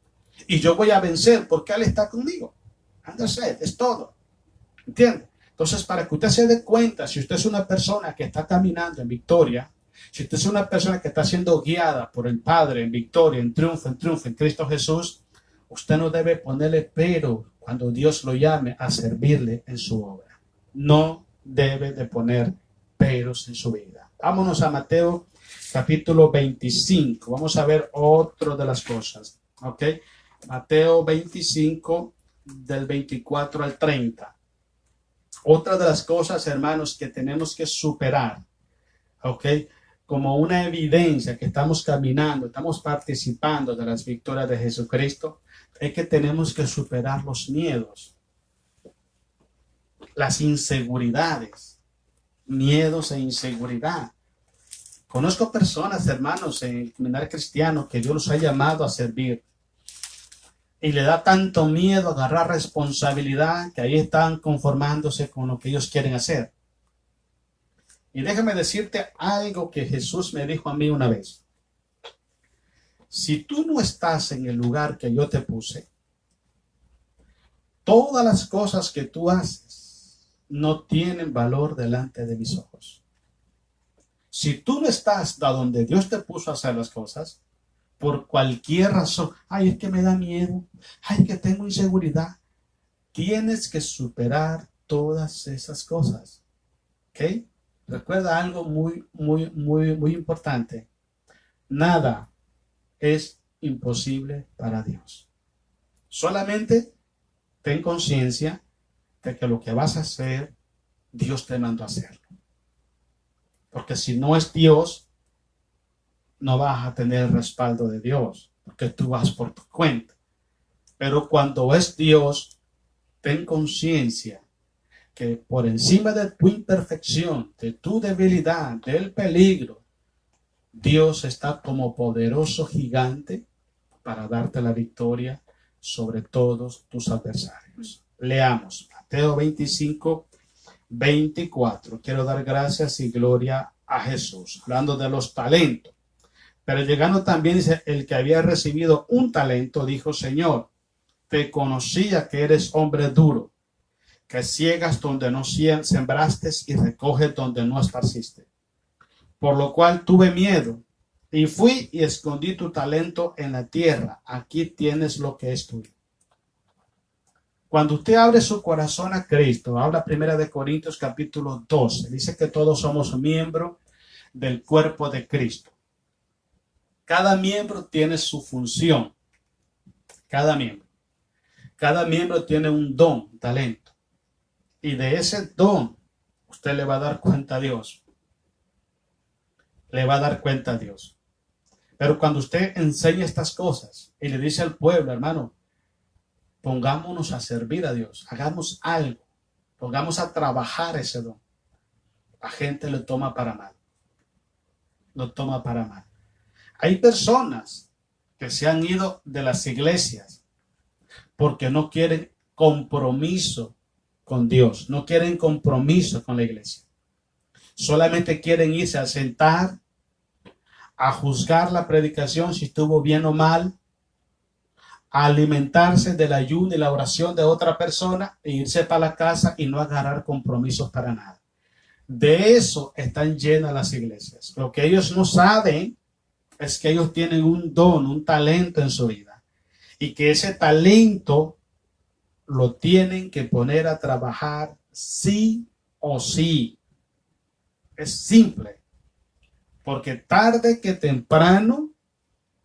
y yo voy a vencer porque Él está conmigo. Es todo. ¿Entiende? Entonces, para que usted se dé cuenta, si usted es una persona que está caminando en victoria, si usted es una persona que está siendo guiada por el Padre en victoria, en triunfo en Cristo Jesús, usted no debe ponerle pero cuando Dios lo llame a servirle en su obra. No debe de poner peros en su vida. Vámonos a Mateo capítulo 25. Vamos a ver otra de las cosas. ¿Ok? Mateo 25 del 24 al 30. Otra de las cosas, hermanos, que tenemos que superar, ¿ok? Como una evidencia que estamos caminando, estamos participando de las victorias de Jesucristo, es que tenemos que superar los miedos, las inseguridades, miedos e inseguridad. Conozco personas, hermanos, en el caminar cristiano que Dios los ha llamado a servir. Y le da tanto miedo agarrar responsabilidad que ahí están conformándose con lo que ellos quieren hacer. Y déjame decirte algo que Jesús me dijo a mí una vez. Si tú no estás en el lugar que yo te puse, todas las cosas que tú haces no tienen valor delante de mis ojos. Si tú no estás donde Dios te puso a hacer las cosas, por cualquier razón, ay, es que me da miedo, ay, que tengo inseguridad, tienes que superar todas esas cosas. ¿Ok? Recuerda algo muy importante. Nada es imposible para Dios. Solamente ten conciencia de que lo que vas a hacer, Dios te mandó a hacerlo. Porque si no es Dios, no vas a tener el respaldo de Dios, porque tú vas por tu cuenta. Pero cuando es Dios, ten conciencia que por encima de tu imperfección, de tu debilidad, del peligro, Dios está como poderoso gigante para darte la victoria sobre todos tus adversarios. Leamos Mateo 25, 24. Quiero dar gracias y gloria a Jesús, hablando de los talentos. Pero llegando también, dice, el que había recibido un talento, dijo, Señor, te conocía que eres hombre duro, que ciegas donde no sembraste y recoges donde no esparciste. Por lo cual tuve miedo y fui y escondí tu talento en la tierra. Aquí tienes lo que es tuyo. Cuando usted abre su corazón a Cristo, habla 1 Corintios capítulo 12, dice que todos somos miembros del cuerpo de Cristo. Cada miembro tiene su función. Cada miembro. Cada miembro tiene un don, un talento. Y de ese don, usted le va a dar cuenta a Dios. Le va a dar cuenta a Dios. Pero cuando usted enseña estas cosas y le dice al pueblo, hermano, pongámonos a servir a Dios, hagamos algo, pongamos a trabajar ese don. La gente lo toma para mal. Lo toma para mal. Hay personas que se han ido de las iglesias porque no quieren compromiso con Dios, no quieren compromiso con la iglesia. Solamente quieren irse a sentar, a juzgar la predicación si estuvo bien o mal, a alimentarse del ayuno y la oración de otra persona e irse para la casa y no agarrar compromisos para nada. De eso están llenas las iglesias. Lo que ellos no saben es que ellos tienen un don, un talento en su vida y que ese talento lo tienen que poner a trabajar sí o sí. Es simple, porque tarde que temprano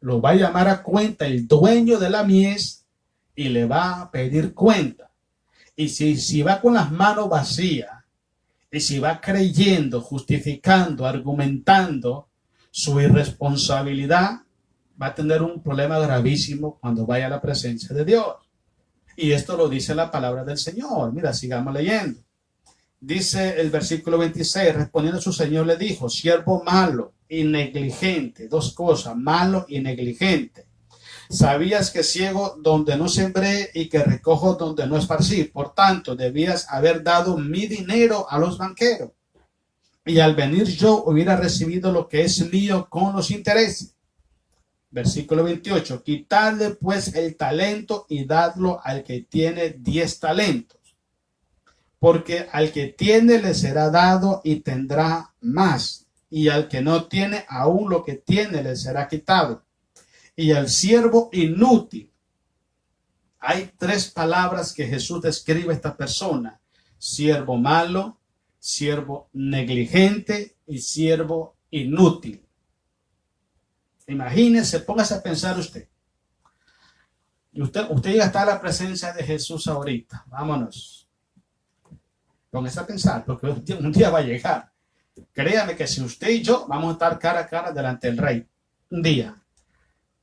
lo va a llamar a cuenta el dueño de la mies y le va a pedir cuenta. Y si va con las manos vacías y si va creyendo, justificando, argumentando su irresponsabilidad, va a tener un problema gravísimo cuando vaya a la presencia de Dios. Y esto lo dice la palabra del Señor. Mira, sigamos leyendo. Dice el versículo 26, respondiendo su Señor le dijo, siervo malo y negligente, dos cosas, malo y negligente. Sabías que ciego donde no sembré y que recojo donde no esparcí. Por tanto, debías haber dado mi dinero a los banqueros. Y al venir yo hubiera recibido lo que es mío con los intereses. Versículo 28, quitadle pues el talento y dadlo al que tiene 10 talentos. Porque al que tiene le será dado y tendrá más. Y al que no tiene, aún lo que tiene le será quitado. Y al siervo inútil. Hay 3 palabras que Jesús describe a esta persona. Siervo malo, siervo negligente y siervo inútil. Imagínese, póngase a pensar usted. Usted llega a estar a la presencia de Jesús ahorita. Vámonos. Póngase a pensar, porque un día va a llegar. Créame que si usted y yo vamos a estar cara a cara delante del Rey. Un día.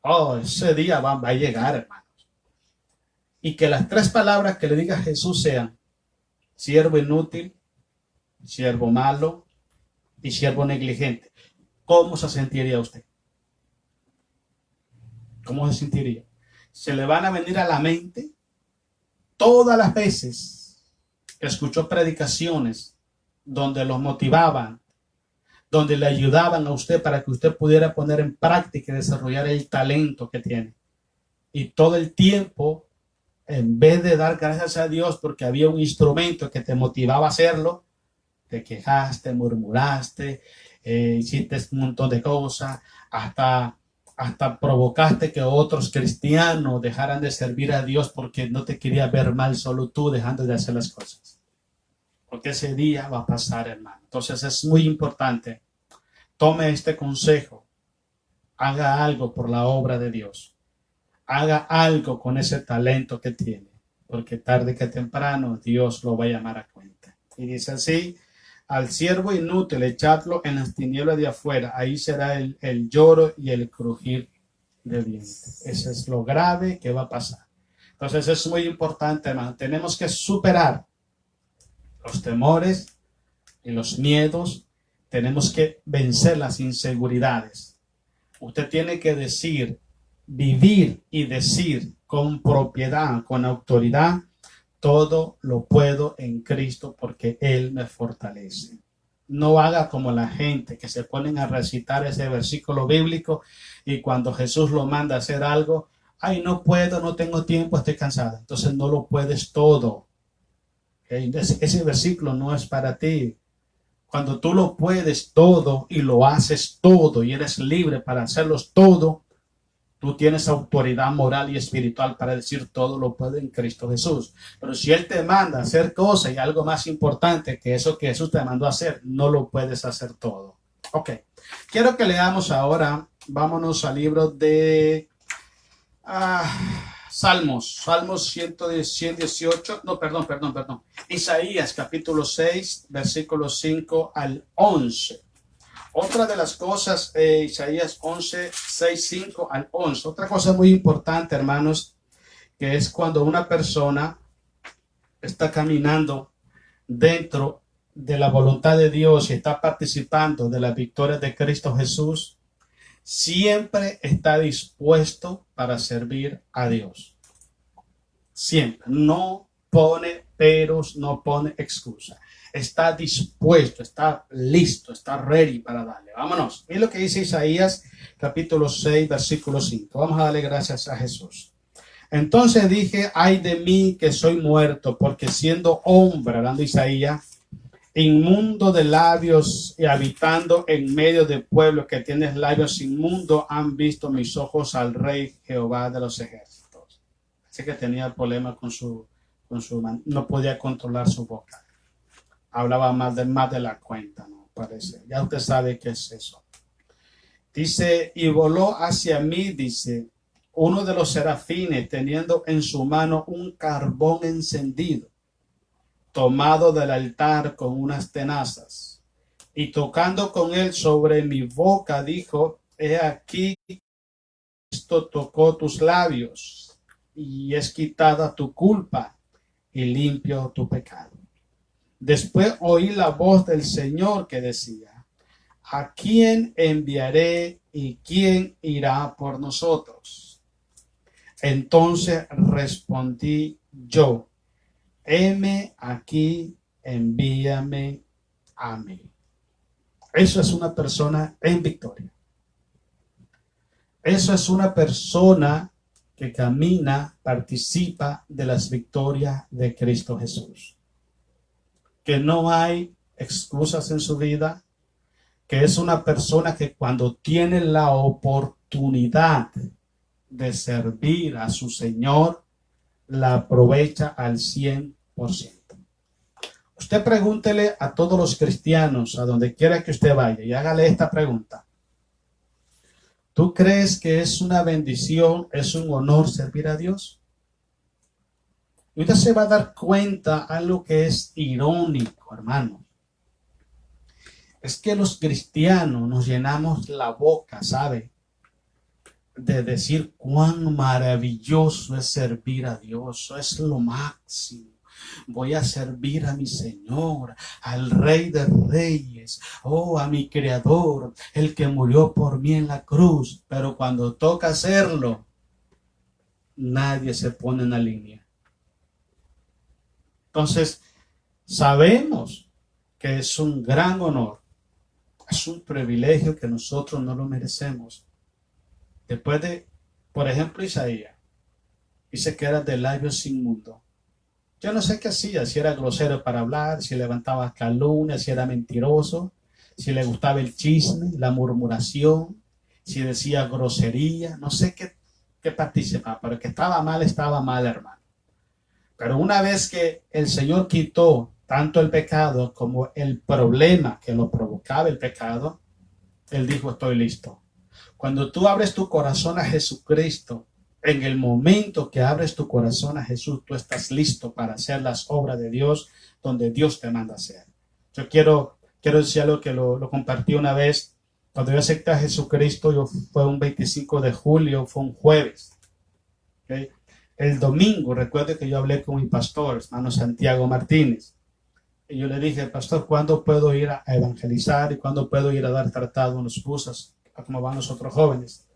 Oh, ese día va a llegar, hermanos. Y que las 3 palabras que le diga Jesús sean siervo inútil, siervo malo y siervo negligente. ¿Cómo se sentiría usted? ¿Cómo se sentiría? Se le van a venir a la mente todas las veces que escuchó predicaciones donde los motivaban, donde le ayudaban a usted para que usted pudiera poner en práctica y desarrollar el talento que tiene. Y todo el tiempo, en vez de dar gracias a Dios porque había un instrumento que te motivaba a hacerlo, te quejaste, murmuraste, hiciste un montón de cosas, hasta provocaste que otros cristianos dejaran de servir a Dios porque no te quería ver mal solo tú dejando de hacer las cosas. Porque ese día va a pasar, hermano. Entonces es muy importante. Tome este consejo. Haga algo por la obra de Dios. Haga algo con ese talento que tiene. Porque tarde que temprano Dios lo va a llamar a cuenta. Y dice así, al siervo inútil echadlo en las tinieblas de afuera. Ahí será el lloro y el crujir de dientes. Eso es lo grave que va a pasar. Entonces es muy importante, hermano. Tenemos que superar los temores y los miedos. Tenemos que vencer las inseguridades. Usted tiene que decir, vivir y decir con propiedad, con autoridad, todo lo puedo en Cristo porque Él me fortalece. No haga como la gente que se ponen a recitar ese versículo bíblico y cuando Jesús lo manda a hacer algo, ay, no puedo, no tengo tiempo, estoy cansado. Entonces no lo puedes todo. ¿Okay? Ese versículo no es para ti. Cuando tú lo puedes todo y lo haces todo y eres libre para hacerlos todo, tú tienes autoridad moral y espiritual para decir todo lo puedo en Cristo Jesús. Pero si Él te manda a hacer cosas y algo más importante que eso que Jesús te mandó a hacer, no lo puedes hacer todo. Ok. Quiero que leamos ahora, vámonos al libro de Salmos 118, no, perdón. Isaías capítulo 6, versículos 5 al 11. Otra de las cosas, Isaías 11, 6, 5 al 11. Otra cosa muy importante, hermanos, que es cuando una persona está caminando dentro de la voluntad de Dios y está participando de la victoria de Cristo Jesús, siempre está dispuesto para servir a Dios. Siempre. No pone peros, no pone excusa. Está dispuesto, está listo, está ready para darle. Vámonos. Miren lo que dice Isaías capítulo 6, versículo 5. Vamos a darle gracias a Jesús. Entonces dije, ay de mí que soy muerto, porque siendo hombre, hablando Isaías, inmundo de labios y habitando en medio de pueblos que tienes labios inmundos, han visto mis ojos al Rey Jehová de los ejércitos. Así que tenía problemas con su no podía controlar su boca. Hablaba más de la cuenta, ¿no? Parece. Ya usted sabe qué es eso. Dice, y voló hacia mí, dice, uno de los serafines, teniendo en su mano un carbón encendido, tomado del altar con unas tenazas, y tocando con él sobre mi boca, dijo, he aquí Cristo tocó tus labios y es quitada tu culpa y limpio tu pecado. Después oí la voz del Señor que decía: ¿a quién enviaré y quién irá por nosotros? Entonces respondí yo: heme aquí, envíame a mí. Eso es una persona en victoria. Eso es una persona que camina, participa de las victorias de Cristo Jesús. Que no hay excusas en su vida, que es una persona que cuando tiene la oportunidad de servir a su Señor, la aprovecha al 100%. Usted pregúntele a todos los cristianos, a donde quiera que usted vaya, y hágale esta pregunta. ¿Tú crees que es una bendición, es un honor servir a Dios? Y usted se va a dar cuenta algo que es irónico, hermano. Es que los cristianos nos llenamos la boca, ¿sabe? De decir cuán maravilloso es servir a Dios. Eso es lo máximo. Voy a servir a mi Señor, al Rey de Reyes, a mi Creador, el que murió por mí en la cruz. Pero cuando toca hacerlo, nadie se pone en la línea. Entonces, sabemos que es un gran honor, es un privilegio que nosotros no lo merecemos. Después de, por ejemplo, Isaías, dice que era de labios inmundos. Yo no sé qué hacía, si era grosero para hablar, si levantaba calumnia, si era mentiroso, si le gustaba el chisme, la murmuración, si decía grosería, no sé qué participaba, pero que estaba mal, hermano. Pero una vez que el Señor quitó tanto el pecado como el problema que lo provocaba el pecado, Él dijo: estoy listo. Cuando tú abres tu corazón a Jesucristo, en el momento que abres tu corazón a Jesús, tú estás listo para hacer las obras de Dios donde Dios te manda hacer. Yo quiero decir algo que lo compartí una vez. Cuando yo acepté a Jesucristo, fue un 25 de julio, fue un jueves. ¿Okay? El domingo, recuerdo que yo hablé con mi pastor, hermano Santiago Martínez. Y yo le dije: pastor, ¿cuándo puedo ir a evangelizar y cuándo puedo ir a dar tratado en los buses, como van los otros jóvenes?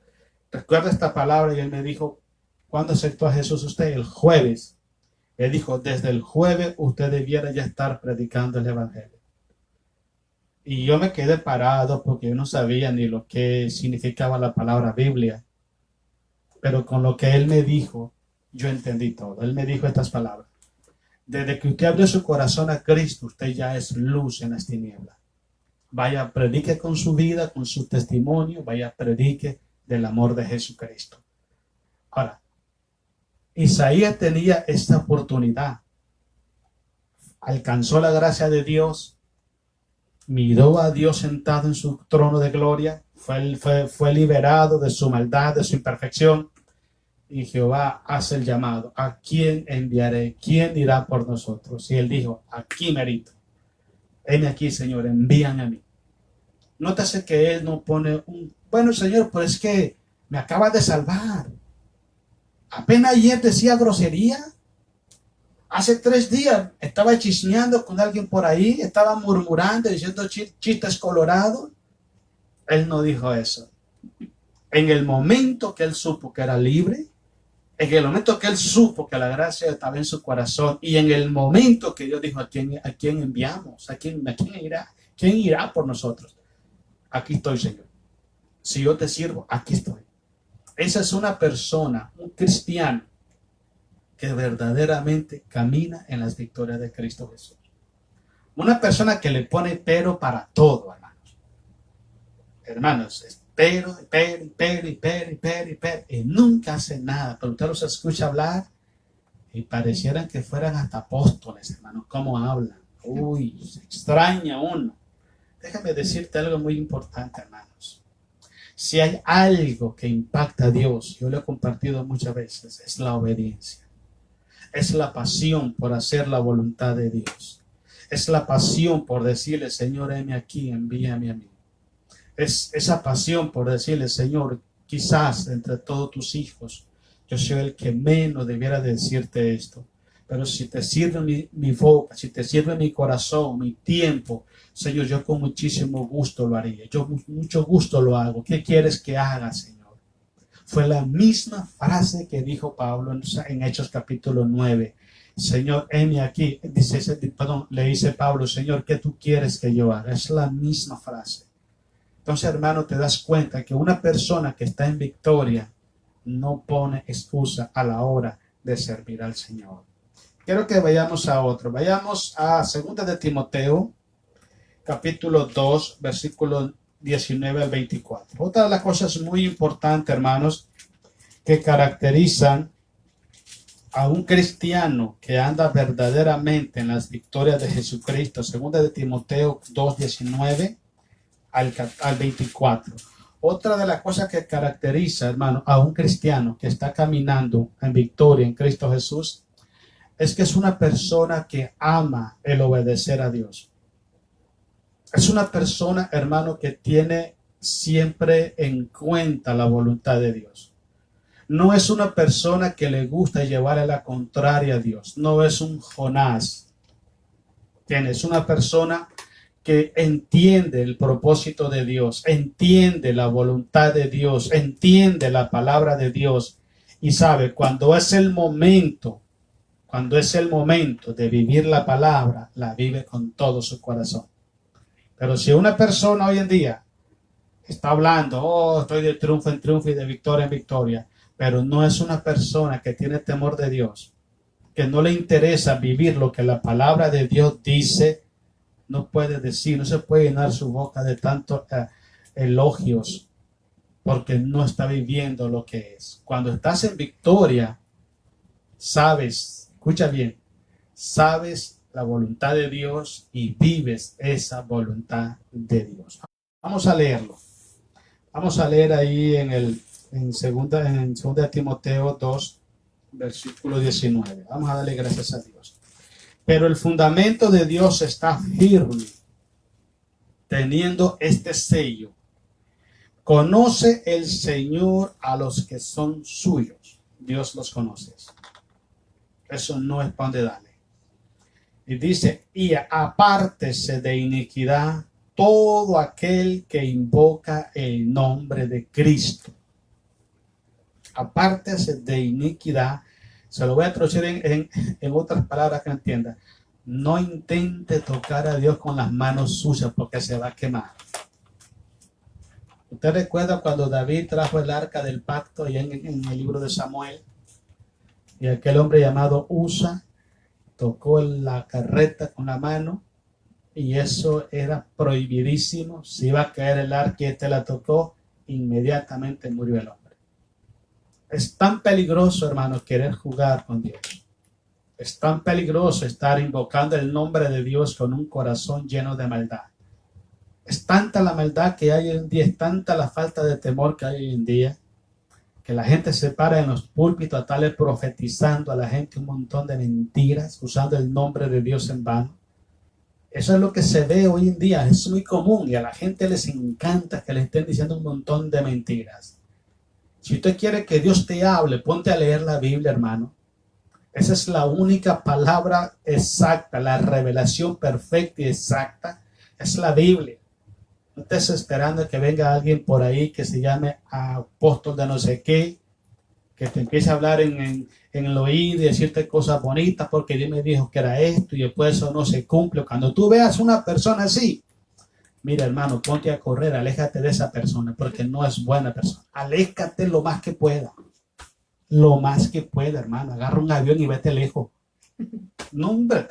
Recuerda esta palabra. Y él me dijo: ¿cuándo aceptó a Jesús usted? El jueves. Él dijo: desde el jueves usted debiera ya estar predicando el evangelio. Y yo me quedé parado porque yo no sabía ni lo que significaba la palabra Biblia. Pero con lo que él me dijo, yo entendí todo. Él me dijo estas palabras: desde que usted abrió su corazón a Cristo, usted ya es luz en las tinieblas. Vaya, predique con su vida, con su testimonio, vaya, predique del amor de Jesucristo. Ahora, Isaías tenía esta oportunidad. Alcanzó la gracia de Dios, miró a Dios sentado en su trono de gloria, fue liberado de su maldad, de su imperfección, y Jehová hace el llamado: ¿a quién enviaré? ¿Quién irá por nosotros? Y él dijo: aquí merito. Heme aquí, Señor, envíame a mí. Nótese que él no pone bueno, Señor, pues es que me acabas de salvar. Apenas ayer decía grosería. Hace 3 días estaba chismeando con alguien por ahí, estaba murmurando, diciendo chistes colorados. Él no dijo eso. En el momento que él supo que era libre, en el momento que él supo que la gracia estaba en su corazón, y en el momento que Dios dijo: ¿a quién enviamos? ¿A quién irá? ¿Quién irá por nosotros? Aquí estoy, Señor. Si yo te sirvo, aquí estoy. Esa es una persona, un cristiano, que verdaderamente camina en las victorias de Cristo Jesús. Una persona que le pone pero para todo, hermanos. Hermanos, pero, y nunca hace nada. Pero usted los escucha hablar y parecieran que fueran hasta apóstoles, hermanos. ¿Cómo hablan? Uy, se extraña uno. Déjame decirte algo muy importante, hermanos. Si hay algo que impacta a Dios, yo lo he compartido muchas veces, es la obediencia. Es la pasión por hacer la voluntad de Dios. Es la pasión por decirle: Señor, heme aquí, envíame a mí. Es esa pasión por decirle: Señor, Quizás entre todos tus hijos, yo soy el que menos debiera decirte esto. Pero si te sirve mi boca, si te sirve mi corazón, mi tiempo, Señor, yo con muchísimo gusto lo haría. Yo mucho gusto lo hago. ¿Qué quieres que haga, Señor? Fue la misma frase que dijo Pablo en Hechos capítulo 9. Señor, heme aquí. Le dice Pablo, Señor, ¿qué tú quieres que yo haga? Es la misma frase. Entonces, hermano, te das cuenta que una persona que está en victoria no pone excusa a la hora de servir al Señor. Quiero que vayamos a otro. Vayamos a 2 de Timoteo, capítulo 2, versículos 19 al 24. Otra de las cosas muy importantes, hermanos, que caracterizan a un cristiano que anda verdaderamente en las victorias de Jesucristo, 2 de Timoteo 2, 19 al 24. Otra de las cosas que caracteriza, hermano, a un cristiano que está caminando en victoria en Cristo Jesús, es que es una persona que ama el obedecer a Dios. Es una persona, hermano, que tiene siempre en cuenta la voluntad de Dios. No es una persona que le gusta llevar a la contraria a Dios. No es un Jonás. Es una persona que entiende el propósito de Dios, entiende la voluntad de Dios, entiende la palabra de Dios y sabe cuando es el momento de vivir la palabra, la vive con todo su corazón. Pero si una persona hoy en día está hablando, estoy de triunfo en triunfo y de victoria en victoria, pero no es una persona que tiene temor de Dios, que no le interesa vivir lo que la palabra de Dios dice, no puede decir, no se puede llenar su boca de tantos elogios, porque no está viviendo lo que es. Cuando estás en victoria, sabes, escucha bien, sabes la voluntad de Dios y vives esa voluntad de Dios. Vamos a leerlo. Vamos a leer ahí en segunda de Timoteo 2, versículo 19. Vamos a darle gracias a Dios. Pero el fundamento de Dios está firme, teniendo este sello. Conoce el Señor a los que son suyos. Dios los conoce. Eso no es pan de darle. Y dice, y apártese de iniquidad todo aquel que invoca el nombre de Cristo. Apártese de iniquidad. Se lo voy a traducir en otras palabras que entienda. No intente tocar a Dios con las manos sucias porque se va a quemar. ¿Usted recuerda cuando David trajo el arca del pacto allá en el libro de Samuel? Y aquel hombre llamado Usa tocó la carreta con la mano y eso era prohibidísimo. Si iba a caer el arca y la tocó, inmediatamente murió el hombre. Es tan peligroso, hermanos, querer jugar con Dios. Es tan peligroso estar invocando el nombre de Dios con un corazón lleno de maldad. Es tanta la maldad que hay hoy en día, es tanta la falta de temor que hay hoy en día, que la gente se para en los púlpitos a estarle profetizando a la gente un montón de mentiras, usando el nombre de Dios en vano. Eso es lo que se ve hoy en día, es muy común y a la gente les encanta que le estén diciendo un montón de mentiras. Si usted quiere que Dios te hable, ponte a leer la Biblia, hermano. Esa es la única palabra exacta, la revelación perfecta y exacta, es la Biblia. No estés esperando que venga alguien por ahí que se llame apóstol de no sé qué, que te empiece a hablar en el oído y decirte cosas bonitas porque Dios me dijo que era esto y después eso no se cumple. Cuando tú veas una persona así, mira, hermano, ponte a correr, aléjate de esa persona porque no es buena persona. Aléjate lo más que pueda. Lo más que pueda, hermano. Agarra un avión y vete lejos. No, hombre,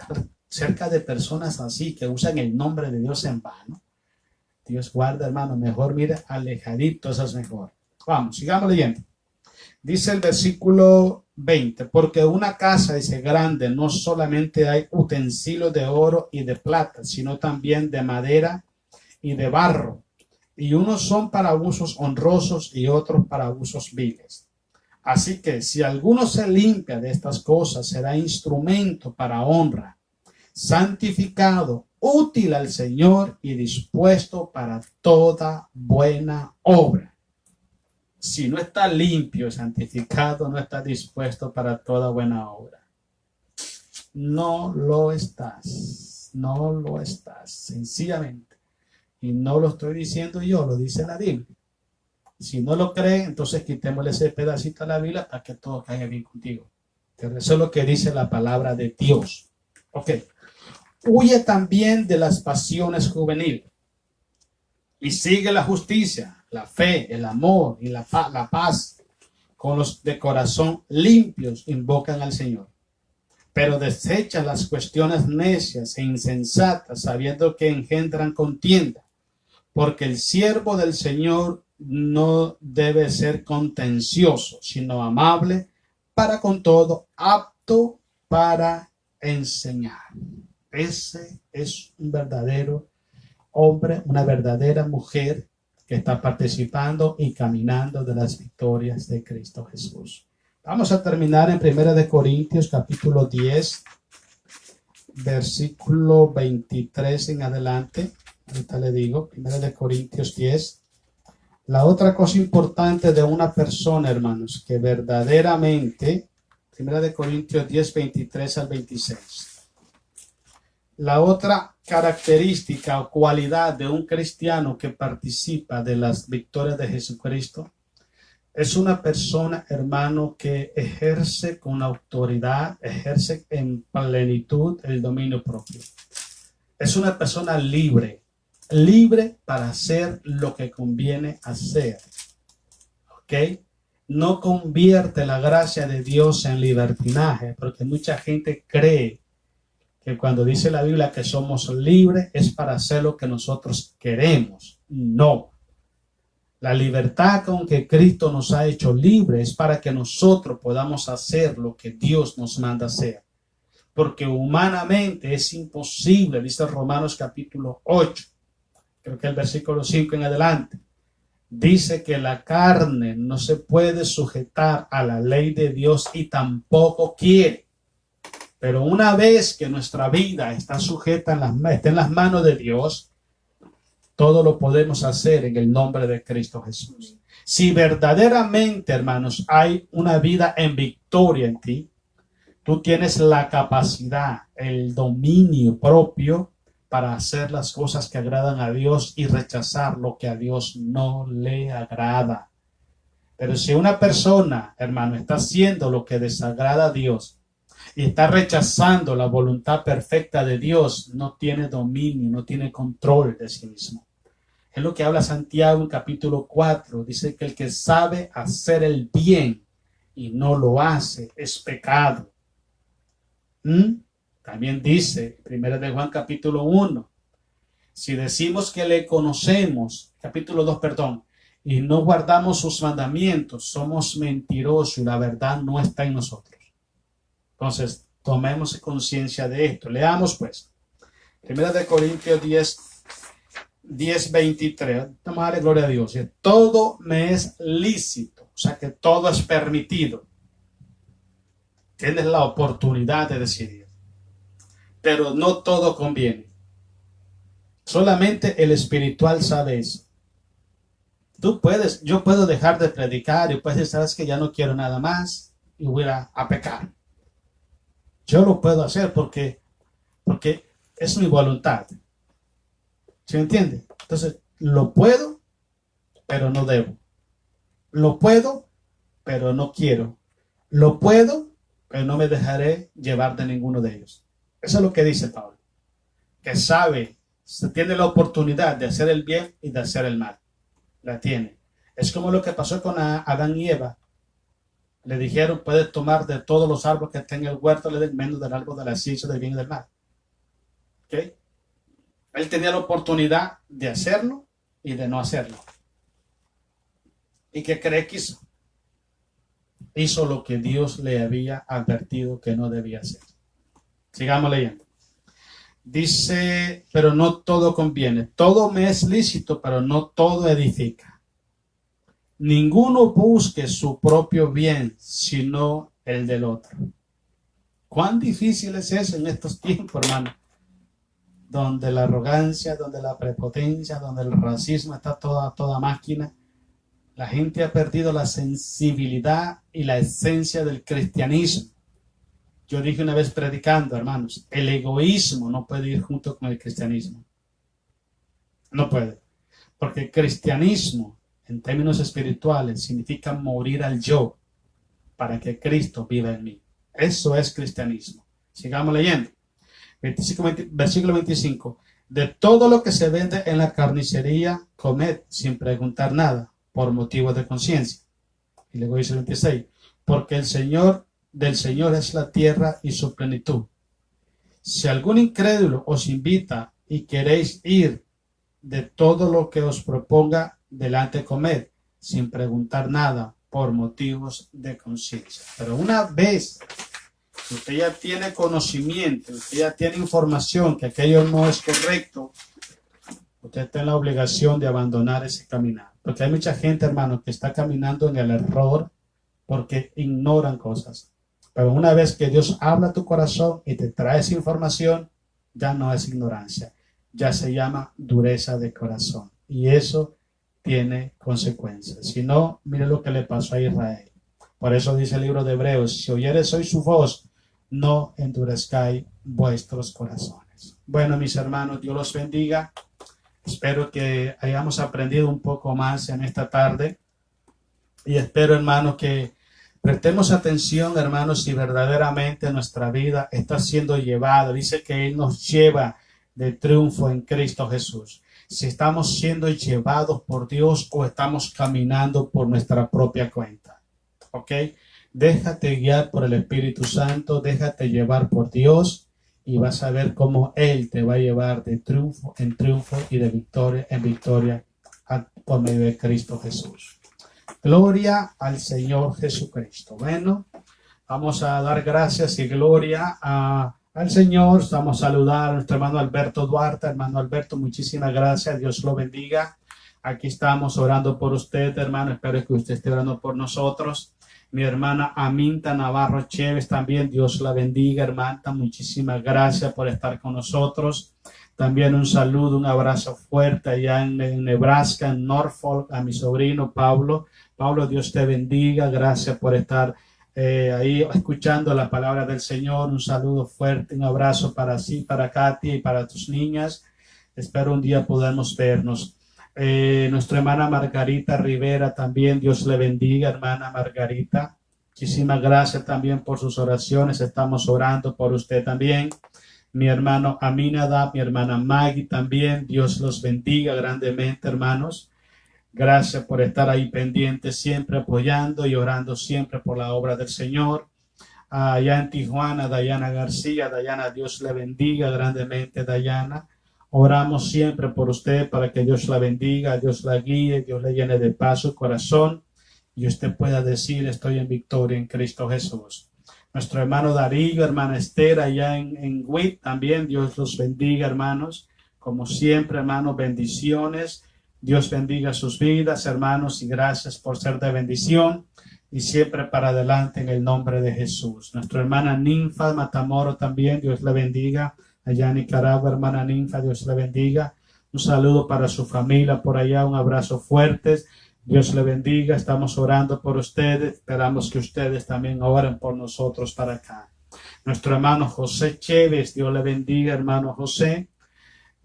cerca de personas así que usan el nombre de Dios en vano. Dios guarda, hermano, mejor mira, alejadito, eso es mejor. Vamos, sigamos leyendo. Dice el versículo 20, porque una casa, dice, grande, no solamente hay utensilios de oro y de plata, sino también de madera y de barro. Y unos son para usos honrosos y otros para usos viles. Así que si alguno se limpia de estas cosas, será instrumento para honra, santificado, útil al Señor y dispuesto para toda buena obra. si no está limpio, santificado, no está dispuesto para toda buena obra. No lo estás, no lo estás, sencillamente. Y no lo estoy diciendo yo, lo dice la Biblia. Si no lo cree, entonces quitémosle ese pedacito a la Biblia para que todo caiga bien contigo. Pero eso es lo que dice la palabra de Dios. Ok. Huye también de las pasiones juveniles y sigue la justicia, la fe, el amor y la paz. Con los de corazón limpios invocan al Señor. Pero desecha las cuestiones necias e insensatas, sabiendo que engendran contienda. Porque el siervo del Señor no debe ser contencioso, sino amable para con todo, apto para enseñar. Ese es un verdadero hombre, una verdadera mujer que está participando y caminando de las victorias de Cristo Jesús. Vamos a terminar en 1 Corintios capítulo 10, versículo 23 en adelante. Ahorita le digo, 1 Corintios 10. La otra cosa importante de una persona, hermanos, que verdaderamente, 1 Corintios 10, 23 al 26. La otra característica o cualidad de un cristiano que participa de las victorias de Jesucristo es una persona, hermano, que ejerce con autoridad, ejerce en plenitud el dominio propio. Es una persona libre, libre para hacer lo que conviene hacer. ¿Ok? No convierte la gracia de Dios en libertinaje, porque mucha gente cree que cuando dice la Biblia que somos libres es para hacer lo que nosotros queremos. No. La libertad con que Cristo nos ha hecho libres es para que nosotros podamos hacer lo que Dios nos manda hacer. Porque humanamente es imposible, dice Romanos capítulo 8, creo que el versículo 5 en adelante, dice que la carne no se puede sujetar a la ley de Dios y tampoco quiere. Pero una vez que nuestra vida está sujeta está en las manos de Dios, todo lo podemos hacer en el nombre de Cristo Jesús. Si verdaderamente, hermanos, hay una vida en victoria en ti, tú tienes la capacidad, el dominio propio para hacer las cosas que agradan a Dios y rechazar lo que a Dios no le agrada. Pero si una persona, hermano, está haciendo lo que desagrada a Dios, y está rechazando la voluntad perfecta de Dios, no tiene dominio, no tiene control de sí mismo. Es lo que habla Santiago en capítulo 4. Dice que el que sabe hacer el bien y no lo hace es pecado. También dice, 1 de Juan capítulo 1, si decimos que le conocemos, capítulo 2, perdón, y no guardamos sus mandamientos, somos mentirosos y la verdad no está en nosotros. Entonces, tomemos conciencia de esto. Leamos pues. 1 Corintios 10, 23. Vamos a darle gloria a Dios. Todo me es lícito. O sea que todo es permitido. Tienes la oportunidad de decidir. Pero no todo conviene. Solamente el espiritual sabe eso. Yo puedo dejar de predicar y puedes decir, sabes que ya no quiero nada más y voy a pecar. Yo lo puedo hacer porque es mi voluntad. ¿Se entiende? Entonces, lo puedo, pero no debo. Lo puedo, pero no quiero. Lo puedo, pero no me dejaré llevar de ninguno de ellos. Eso es lo que dice Pablo. Que sabe, se tiene la oportunidad de hacer el bien y de hacer el mal. La tiene. Es como lo que pasó con Adán y Eva. Le dijeron, puedes tomar de todos los árboles que estén en el huerto, menos del árbol de la ciencia del bien y del mal. ¿Ok? Él tenía la oportunidad de hacerlo y de no hacerlo. ¿Y qué cree que hizo? Hizo lo que Dios le había advertido que no debía hacer. Sigamos leyendo. Dice, pero no todo conviene. Todo me es lícito, pero no todo edifica. Ninguno busque su propio bien, sino el del otro. ¿Cuán difícil es eso en estos tiempos, hermano? Donde la arrogancia, donde la prepotencia, donde el racismo está toda máquina. La gente ha perdido la sensibilidad y la esencia del cristianismo. Yo dije una vez predicando, hermanos, el egoísmo no puede ir junto con el cristianismo. No puede. Porque el cristianismo, en términos espirituales, significa morir al yo para que Cristo viva en mí. Eso es cristianismo. Sigamos leyendo. Versículo 25. De todo lo que se vende en la carnicería, comed sin preguntar nada, por motivo de conciencia. Y luego dice el 26. Porque del Señor es la tierra y su plenitud. Si algún incrédulo os invita y queréis ir, de todo lo que os proponga, delante comed, sin preguntar nada, por motivos de conciencia. Pero una vez usted ya tiene conocimiento, usted ya tiene información que aquello no es correcto, usted está en la obligación de abandonar ese caminar. Porque hay mucha gente, hermano, que está caminando en el error porque ignoran cosas. Pero una vez que Dios habla a tu corazón y te trae esa información, ya no es ignorancia, ya se llama dureza de corazón. Y eso tiene consecuencias. Si no, mire lo que le pasó a Israel. Por eso dice el libro de Hebreos, si oyeres hoy su voz, no endurezcáis vuestros corazones. Bueno, mis hermanos, Dios los bendiga. Espero que hayamos aprendido un poco más en esta tarde. Y espero, hermanos, que prestemos atención, hermanos, si verdaderamente nuestra vida está siendo llevada. Dice que Él nos lleva de triunfo en Cristo Jesús. Si estamos siendo llevados por Dios o estamos caminando por nuestra propia cuenta. ¿Ok? Déjate guiar por el Espíritu Santo, déjate llevar por Dios y vas a ver cómo Él te va a llevar de triunfo en triunfo y de victoria en victoria por medio de Cristo Jesús. Gloria al Señor Jesucristo. Bueno, vamos a dar gracias y gloria al Señor. Vamos a saludar a nuestro hermano Alberto Duarte. Hermano Alberto, muchísimas gracias. Dios lo bendiga. Aquí estamos orando por usted, hermano. Espero que usted esté orando por nosotros. Mi hermana Aminta Navarro Chévez también. Dios la bendiga, hermana. Muchísimas gracias por estar con nosotros. También un saludo, un abrazo fuerte allá en Nebraska, en Norfolk, a mi sobrino Pablo. Pablo, Dios te bendiga. Gracias por estar ahí escuchando la palabra del Señor. Un saludo fuerte, un abrazo para sí, para Katy y para tus niñas. Espero un día podamos vernos. Nuestra hermana Margarita Rivera también, Dios le bendiga, hermana Margarita. Muchísimas gracias también por sus oraciones. Estamos orando por usted también. Mi hermano Aminadab, mi hermana Maggie también. Dios los bendiga grandemente, hermanos. Gracias por estar ahí pendientes, siempre apoyando y orando siempre por la obra del Señor. Allá en Tijuana, Dayana García. Dayana, Dios le bendiga grandemente, Dayana. Oramos siempre por usted para que Dios la bendiga, Dios la guíe, Dios le llene de paz su corazón y usted pueda decir, estoy en victoria en Cristo Jesús. Nuestro hermano Darío, hermana Esther, allá en WIT también, Dios los bendiga, hermanos. Como siempre, hermanos, bendiciones. Dios bendiga sus vidas, hermanos, y gracias por ser de bendición y siempre para adelante en el nombre de Jesús. Nuestra hermana Ninfa Matamoro también, Dios le bendiga. Allá en Nicaragua, hermana Ninfa, Dios le bendiga. Un saludo para su familia por allá, un abrazo fuerte. Dios le bendiga. Estamos orando por ustedes. Esperamos que ustedes también oren por nosotros para acá. Nuestro hermano José Chévez, Dios le bendiga, hermano José.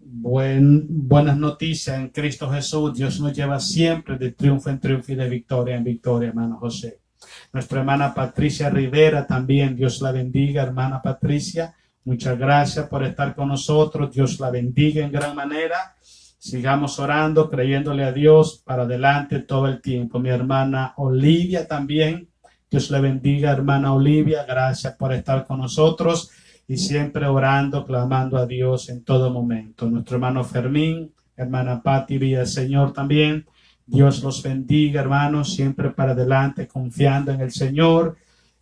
Buenas noticias en Cristo Jesús. Dios nos lleva siempre de triunfo en triunfo y de victoria en victoria, hermano José. Nuestra hermana Patricia Rivera también, Dios la bendiga, hermana Patricia. Muchas gracias por estar con nosotros. Dios la bendiga en gran manera. Sigamos orando, creyéndole a Dios para adelante todo el tiempo. Mi hermana Olivia también. Dios le bendiga, hermana Olivia. Gracias por estar con nosotros y siempre orando, clamando a Dios en todo momento. Nuestro hermano Fermín, hermana Patti Villaseñor también. Dios los bendiga, hermanos, siempre para adelante, confiando en el Señor,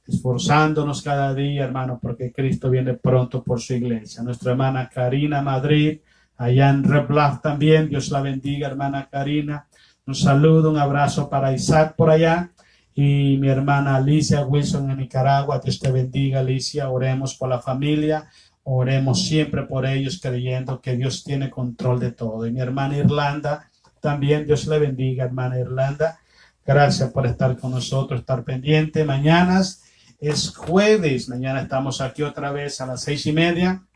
esforzándonos cada día, hermano, porque Cristo viene pronto por su iglesia. Nuestra hermana Karina Madrid, allá en Reblav también, Dios la bendiga, hermana Karina. Un saludo, un abrazo para Isaac por allá. Y mi hermana Alicia Wilson en Nicaragua, Dios te bendiga, Alicia. Oremos por la familia, oremos siempre por ellos, creyendo que Dios tiene control de todo. Y mi hermana Irlanda, también Dios le bendiga, hermana Irlanda. Gracias por estar con nosotros, estar pendiente. Mañana es jueves. Mañana estamos aquí otra vez a las 6:30.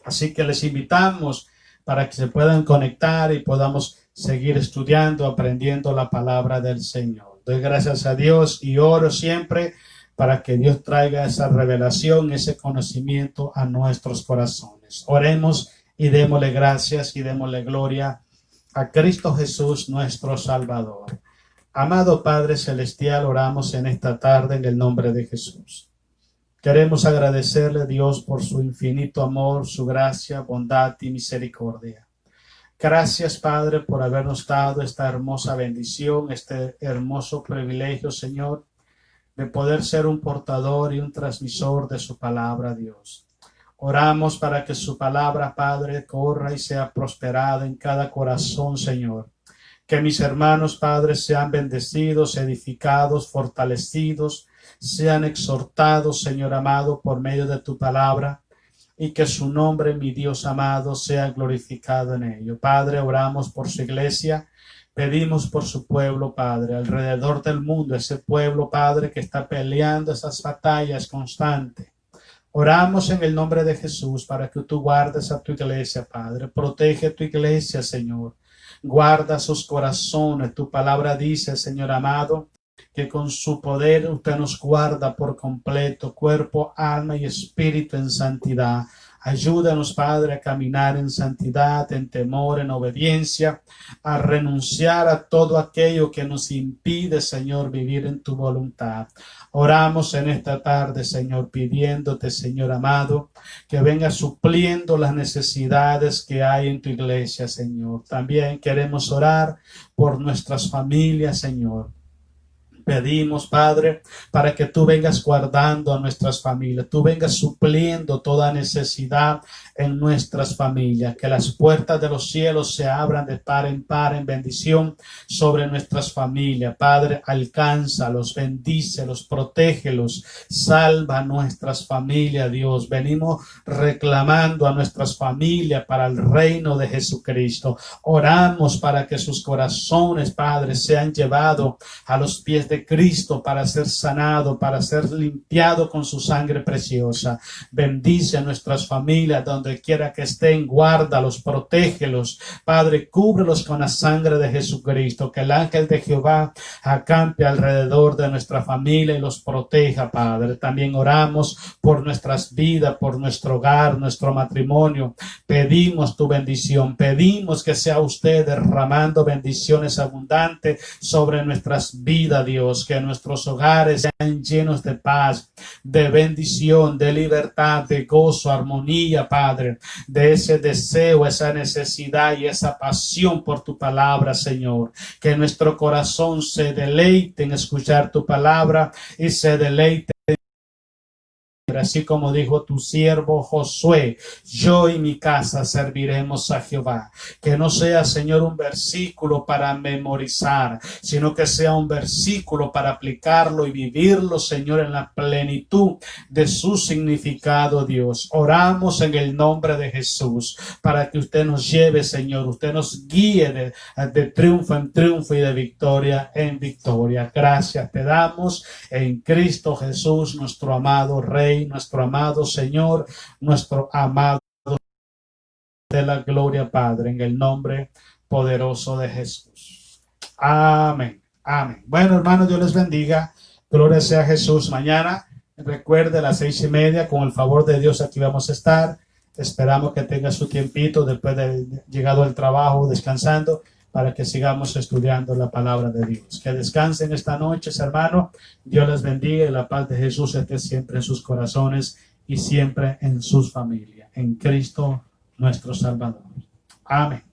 Así que les invitamos para que se puedan conectar y podamos seguir estudiando, aprendiendo la palabra del Señor. Doy gracias a Dios y oro siempre para que Dios traiga esa revelación, ese conocimiento a nuestros corazones. Oremos y démosle gracias y démosle gloria a Cristo Jesús, nuestro Salvador. Amado Padre Celestial, oramos en esta tarde en el nombre de Jesús. Queremos agradecerle a Dios por su infinito amor, su gracia, bondad y misericordia. Gracias, Padre, por habernos dado esta hermosa bendición, este hermoso privilegio, Señor, de poder ser un portador y un transmisor de su palabra, Dios. Oramos para que su palabra, Padre, corra y sea prosperada en cada corazón, Señor. Que mis hermanos, Padre, sean bendecidos, edificados, fortalecidos, sean exhortados, Señor amado, por medio de tu palabra, y que su nombre, mi Dios amado, sea glorificado en ello. Padre, oramos por su iglesia, pedimos por su pueblo, Padre, alrededor del mundo, ese pueblo, Padre, que está peleando esas batallas constantes. Oramos en el nombre de Jesús para que tú guardes a tu iglesia, Padre. Protege tu iglesia, Señor. Guarda sus corazones. Tu palabra dice, Señor amado, que con su poder usted nos guarda por completo, cuerpo, alma y espíritu en santidad. Ayúdanos, Padre, a caminar en santidad, en temor, en obediencia, a renunciar a todo aquello que nos impide, Señor, vivir en tu voluntad. Oramos en esta tarde, Señor, pidiéndote, Señor amado, que venga supliendo las necesidades que hay en tu iglesia, Señor. También queremos orar por nuestras familias, Señor. Pedimos, Padre, para que tú vengas guardando a nuestras familias, tú vengas supliendo toda necesidad en nuestras familias, que las puertas de los cielos se abran de par en bendición sobre nuestras familias. Padre, alcánzalos, bendícelos, protégelos, salva a nuestras familias, Dios. Venimos reclamando a nuestras familias para el reino de Jesucristo. Oramos para que sus corazones, Padre, sean llevados a los pies de Cristo para ser sanado, para ser limpiado con su sangre preciosa. Bendice a nuestras familias donde quiera que estén, guárdalos, protégelos. Padre, cúbrelos con la sangre de Jesucristo, que el ángel de Jehová acampe alrededor de nuestra familia y los proteja, Padre. También oramos por nuestras vidas, por nuestro hogar, nuestro matrimonio. Pedimos tu bendición, pedimos que sea usted derramando bendiciones abundantes sobre nuestras vidas, Dios. Que nuestros hogares sean llenos de paz, de bendición, de libertad, de gozo, armonía, Padre, de ese deseo, esa necesidad y esa pasión por tu palabra, Señor. Que nuestro corazón se deleite en escuchar tu palabra y se deleite, así como dijo tu siervo Josué, yo y mi casa serviremos a Jehová. Que no sea, Señor, un versículo para memorizar, sino que sea un versículo para aplicarlo y vivirlo, Señor, en la plenitud de su significado, Dios. Oramos en el nombre de Jesús para que usted nos lleve, Señor, usted nos guíe de triunfo en triunfo y de victoria en victoria. Gracias te damos en Cristo Jesús, nuestro amado Rey, nuestro amado Señor, nuestro amado de la gloria, Padre, en el nombre poderoso de Jesús. Amén. Amén. Bueno, hermanos, Dios les bendiga. Gloria sea a Jesús. Mañana, recuerde, a las 6:30, con el favor de Dios, aquí vamos a estar. Esperamos que tenga su tiempito después de llegado al trabajo, descansando, para que sigamos estudiando la palabra de Dios. Que descansen esta noche, hermanos. Dios les bendiga y la paz de Jesús esté siempre en sus corazones y siempre en sus familias. En Cristo nuestro Salvador. Amén.